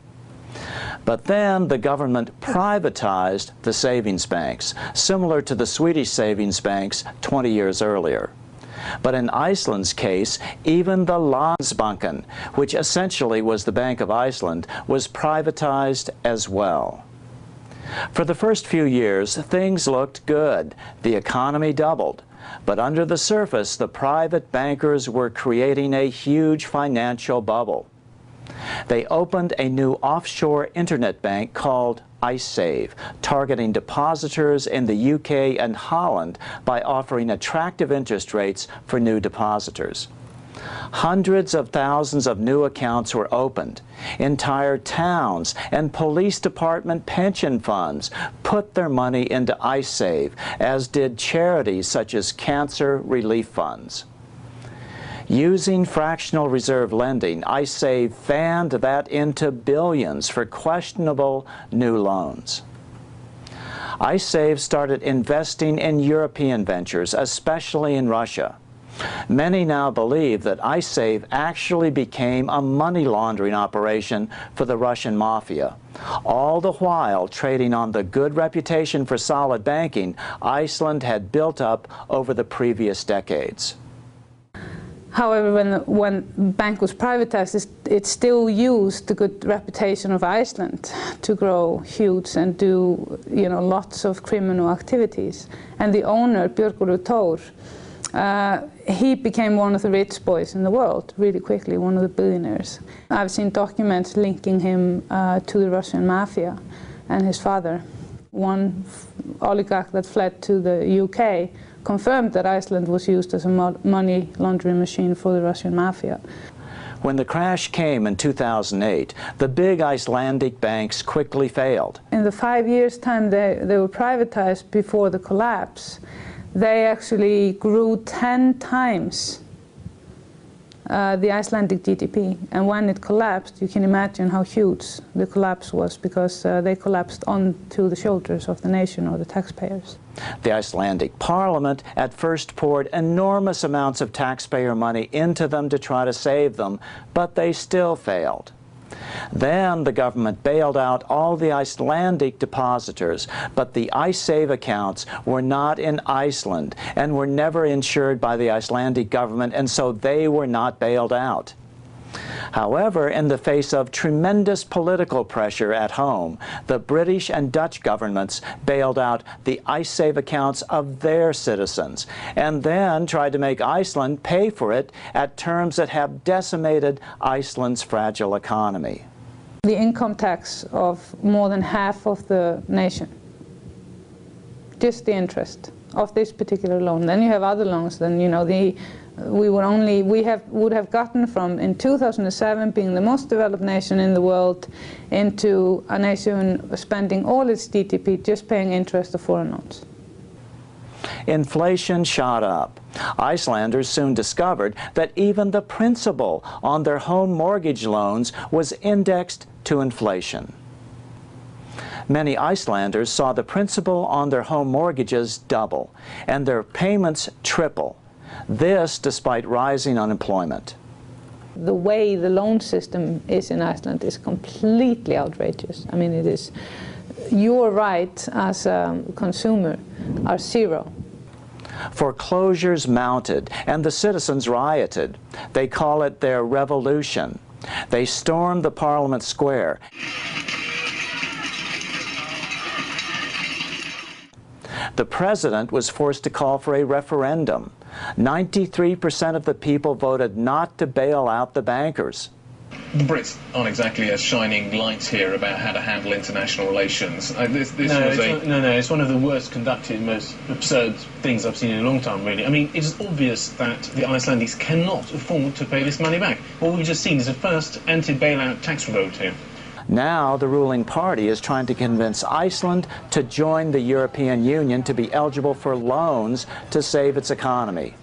But then the government privatized the savings banks, similar to the Swedish savings banks 20 years earlier. But in Iceland's case, even the Landsbanken, which essentially was the Bank of Iceland, was privatized as well. For the first few years, things looked good. The economy doubled. But under the surface, the private bankers were creating a huge financial bubble. They opened a new offshore internet bank called IceSave, targeting depositors in the UK and Holland by offering attractive interest rates for new depositors. Hundreds of thousands of new accounts were opened. Entire towns and police department pension funds put their money into IceSave, as did charities such as cancer relief funds. Using fractional reserve lending, IceSave fanned that into billions for questionable new loans. IceSave started investing in European ventures, especially in Russia. Many now believe that IceSave actually became a money laundering operation for the Russian mafia, all the while trading on the good reputation for solid banking Iceland had built up over the previous decades. However, when bank was privatized, it still used the good reputation of Iceland to grow huge and do, lots of criminal activities. And the owner, Björgólfur Thor, he became one of the rich boys in the world really quickly, one of the billionaires. I've seen documents linking him to the Russian mafia and his father. One oligarch that fled to the UK confirmed that Iceland was used as a money laundering machine for the Russian mafia. When the crash came in 2008, the big Icelandic banks quickly failed. In the 5 years' time they were privatized before the collapse, they actually grew 10 times the Icelandic GDP. And when it collapsed, you can imagine how huge the collapse was, because they collapsed onto the shoulders of the nation or the taxpayers. The Icelandic parliament at first poured enormous amounts of taxpayer money into them to try to save them, but they still failed. Then the government bailed out all the Icelandic depositors, but the IceSave accounts were not in Iceland and were never insured by the Icelandic government, and so they were not bailed out. However, in the face of tremendous political pressure at home, the British and Dutch governments bailed out the IceSave accounts of their citizens, and then tried to make Iceland pay for it at terms that have decimated Iceland's fragile economy. The income tax of more than half of the nation, just the interest of this particular loan. Then you have other loans, then we would have gotten from, in 2007, being the most developed nation in the world, into a nation spending all its GDP just paying interest of foreign loans. Inflation shot up. Icelanders soon discovered that even the principal on their home mortgage loans was indexed to inflation. Many Icelanders saw the principal on their home mortgages double and their payments triple. This despite rising unemployment. The way the loan system is in Iceland is completely outrageous. I mean, it is, your rights as a consumer are zero. Foreclosures mounted and the citizens rioted. They call it their revolution. They stormed the Parliament Square. The president was forced to call for a referendum. 93% of the people voted not to bail out the bankers. The Brits aren't exactly as shining lights here about how to handle international relations. It's one of the worst conducted, most absurd things I've seen in a long time, really. I mean, it's obvious that the Icelandics cannot afford to pay this money back. What we've just seen is a first anti-bailout tax vote here. Now the ruling party is trying to convince Iceland to join the European Union to be eligible for loans to save its economy.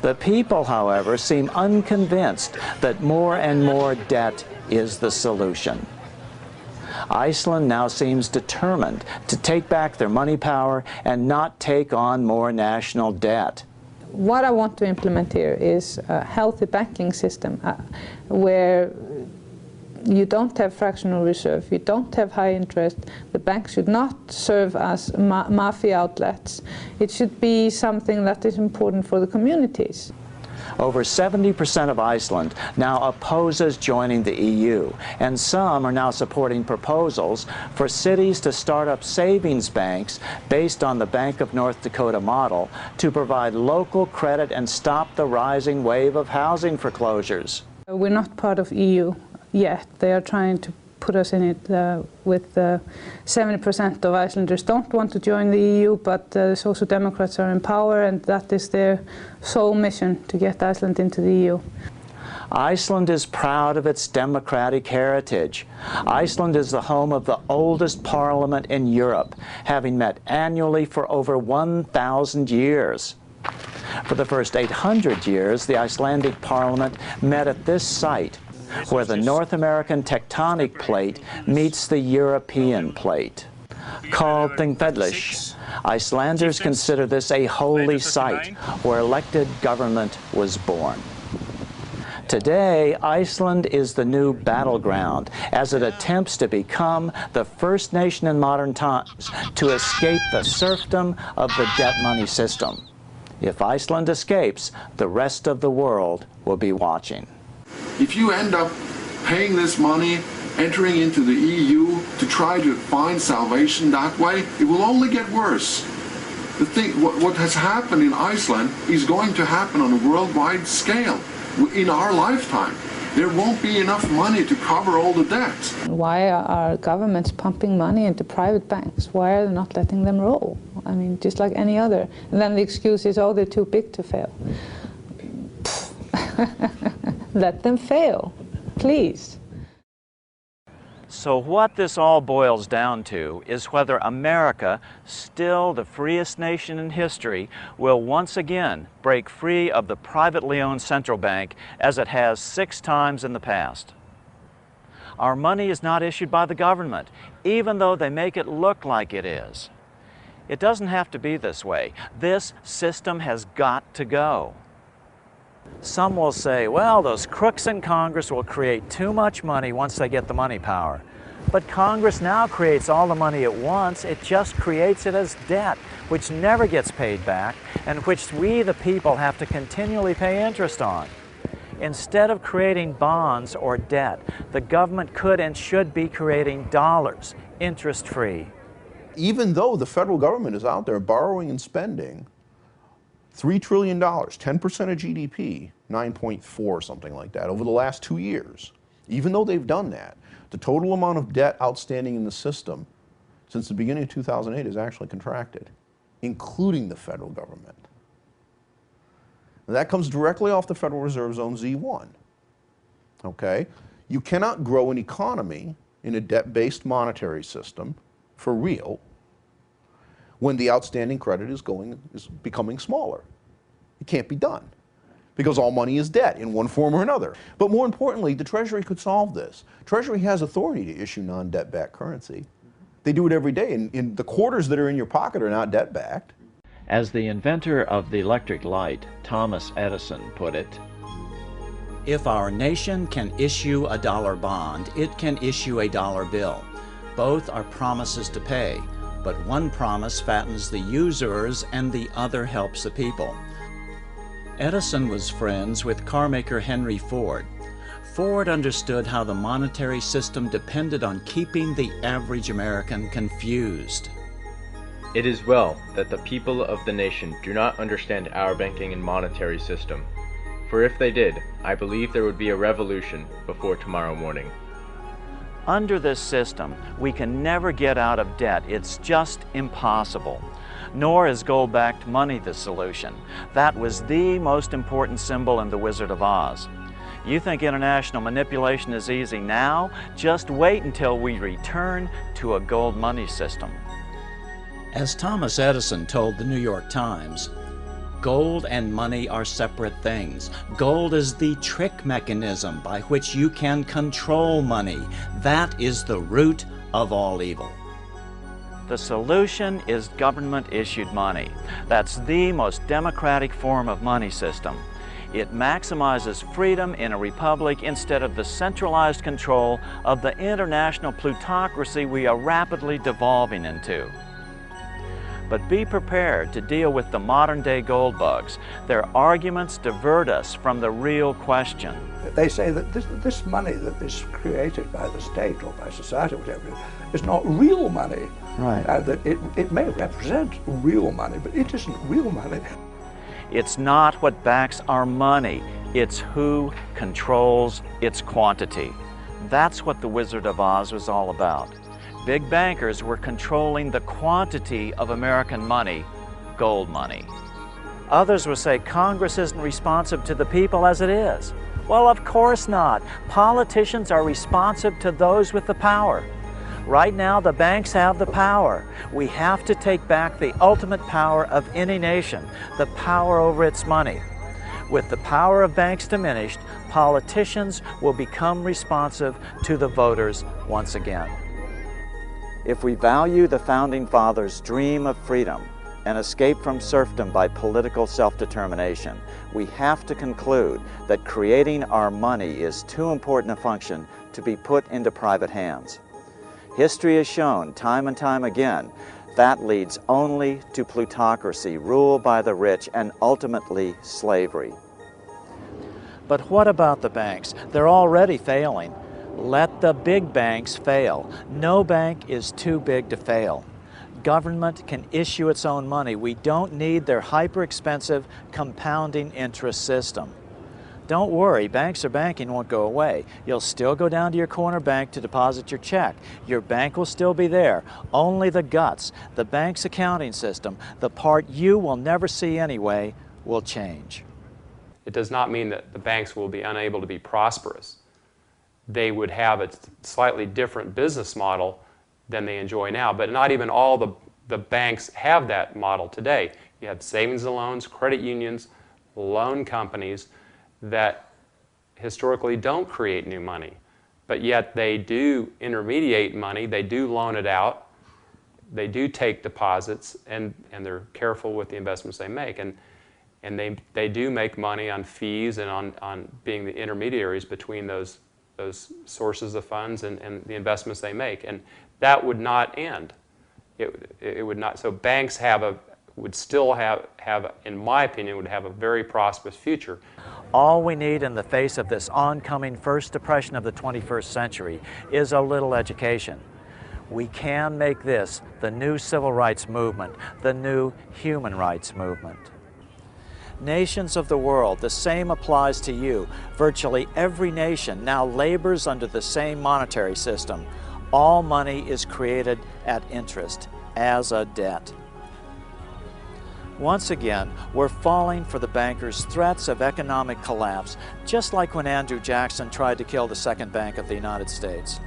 The people, however, seem unconvinced that more and more debt is the solution. Iceland now seems determined to take back their money power and not take on more national debt. What I want to implement here is a healthy banking system where you don't have fractional reserve, you don't have high interest, the bank should not serve as mafia outlets. It should be something that is important for the communities. Over 70% of Iceland now opposes joining the EU, and some are now supporting proposals for cities to start up savings banks based on the Bank of North Dakota model to provide local credit and stop the rising wave of housing foreclosures. We're not part of EU yet. They are trying to put us in it with 70% of Icelanders don't want to join the EU, but the Social Democrats are in power, and that is their sole mission, to get Iceland into the EU. Iceland is proud of its democratic heritage. Iceland is the home of the oldest parliament in Europe, having met annually for over 1,000 years. For the first 800 years, the Icelandic parliament met at this site, where the North American tectonic plate meets the European plate. Called Þingvellir, Icelanders consider this a holy site where elected government was born. Today, Iceland is the new battleground as it attempts to become the first nation in modern times to escape the serfdom of the debt money system. If Iceland escapes, the rest of the world will be watching. If you end up paying this money, entering into the EU to try to find salvation that way, it will only get worse. What has happened in Iceland is going to happen on a worldwide scale. In our lifetime, there won't be enough money to cover all the debts. Why are governments pumping money into private banks? Why are they not letting them roll? I mean, just like any other. And then the excuse is, oh, they're too big to fail. Let them fail, please. So what this all boils down to is whether America, still the freest nation in history, will once again break free of the privately owned central bank as it has 6 times in the past. Our money is not issued by the government, even though they make it look like it is. It doesn't have to be this way. This system has got to go. Some will say, well, those crooks in Congress will create too much money once they get the money power. But Congress now creates all the money at once. It just creates it as debt, which never gets paid back, and which we, the people, have to continually pay interest on. Instead of creating bonds or debt, the government could and should be creating dollars, interest-free. Even though the federal government is out there borrowing and spending $3 trillion, 10% of GDP, 9.4, something like that, over the last 2 years. Even though they've done that, the total amount of debt outstanding in the system since the beginning of 2008 has actually contracted, including the federal government. And that comes directly off the Federal Reserve Zone Z1. Okay? You cannot grow an economy in a debt-based monetary system for real when the outstanding credit is becoming smaller. It can't be done because all money is debt in one form or another. But more importantly, the Treasury could solve this. Treasury has authority to issue non-debt-backed currency. They do it every day, and the quarters that are in your pocket are not debt-backed. As the inventor of the electric light, Thomas Edison, put it, if our nation can issue a dollar bond, it can issue a dollar bill. Both are promises to pay, but one promise fattens the usurers and the other helps the people. Edison was friends with carmaker Henry Ford. Ford understood how the monetary system depended on keeping the average American confused. It is well that the people of the nation do not understand our banking and monetary system, for if they did, I believe there would be a revolution before tomorrow morning. Under this system, we can never get out of debt. It's just impossible. Nor is gold-backed money the solution. That was the most important symbol in The Wizard of Oz. You think international manipulation is easy now? Just wait until we return to a gold money system. As Thomas Edison told the New York Times, gold and money are separate things. Gold is the trick mechanism by which you can control money. That is the root of all evil. The solution is government-issued money. That's the most democratic form of money system. It maximizes freedom in a republic instead of the centralized control of the international plutocracy we are rapidly devolving into. But be prepared to deal with the modern-day gold bugs. Their arguments divert us from the real question. They say that this money that is created by the state or by society or whatever is not real money. Right. That it may represent real money, but it isn't real money. It's not what backs our money. It's who controls its quantity. That's what the Wizard of Oz was all about. Big bankers were controlling the quantity of American money, gold money. Others will say Congress isn't responsive to the people as it is. Well, of course not. Politicians are responsive to those with the power. Right now, the banks have the power. We have to take back the ultimate power of any nation, the power over its money. With the power of banks diminished, politicians will become responsive to the voters once again. If we value the Founding Fathers' dream of freedom and escape from serfdom by political self-determination, we have to conclude that creating our money is too important a function to be put into private hands. History has shown time and time again that leads only to plutocracy, rule by the rich, and ultimately slavery. But what about the banks? They're already failing. Let the big banks fail. No bank is too big to fail. Government can issue its own money. We don't need their hyper-expensive compounding interest system. Don't worry, banks or banking won't go away. You'll still go down to your corner bank to deposit your check. Your bank will still be there. Only the guts, the bank's accounting system, the part you will never see anyway, will change. It does not mean that the banks will be unable to be prosperous. They would have a slightly different business model than they enjoy now, but not even all the banks have that model today. You have savings and loans, credit unions, loan companies that historically don't create new money, but yet they do intermediate money, they do loan it out, they do take deposits, and they're careful with the investments they make. And they do make money on fees and on being the intermediaries between those sources of funds and the investments they make. And that would not end. It would not. So banks would still have, in my opinion, would have a very prosperous future. All we need in the face of this oncoming first depression of the 21st century is a little education. We can make this the new civil rights movement, the new human rights movement. Nations of the world, the same applies to you. Virtually every nation now labors under the same monetary system. All money is created at interest, as a debt. Once again, we're falling for the bankers' threats of economic collapse, just like when Andrew Jackson tried to kill the Second Bank of the United States.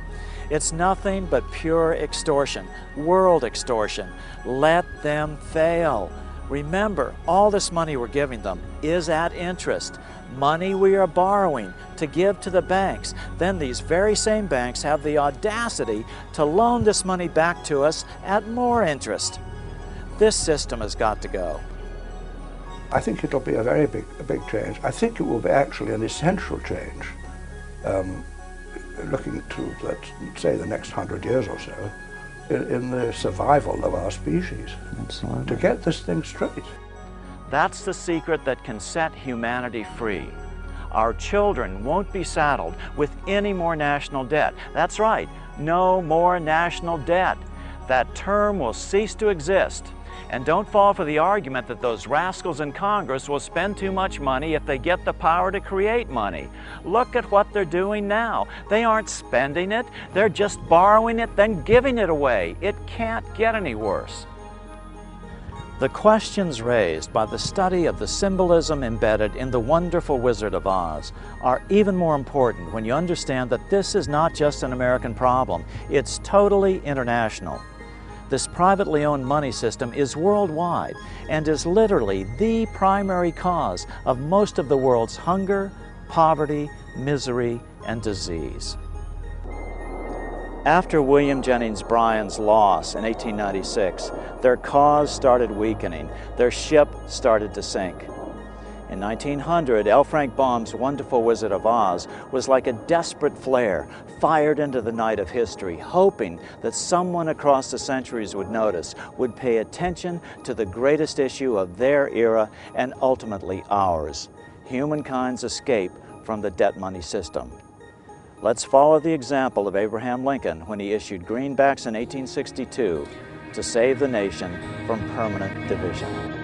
It's nothing but pure extortion, world extortion. Let them fail. Remember, all this money we're giving them is at interest. Money we are borrowing to give to the banks. Then these very same banks have the audacity to loan this money back to us at more interest. This system has got to go. I think it'll be a big change. I think it will be actually an essential change, looking to, let's say, the next 100 years or so, in the survival of our species. Absolutely. To get this thing straight. That's the secret that can set humanity free. Our children won't be saddled with any more national debt. That's right, no more national debt. That term will cease to exist. And don't fall for the argument that those rascals in Congress will spend too much money if they get the power to create money. Look at what they're doing now. They aren't spending it, they're just borrowing it, then giving it away. It can't get any worse. The questions raised by the study of the symbolism embedded in the wonderful Wizard of Oz are even more important when you understand that this is not just an American problem, it's totally international. This privately owned money system is worldwide and is literally the primary cause of most of the world's hunger, poverty, misery, and disease. After William Jennings Bryan's loss in 1896, their cause started weakening. Their ship started to sink. In 1900, L. Frank Baum's wonderful Wizard of Oz was like a desperate flare fired into the night of history, hoping that someone across the centuries would notice, would pay attention to the greatest issue of their era and ultimately ours, humankind's escape from the debt money system. Let's follow the example of Abraham Lincoln when he issued greenbacks in 1862 to save the nation from permanent division.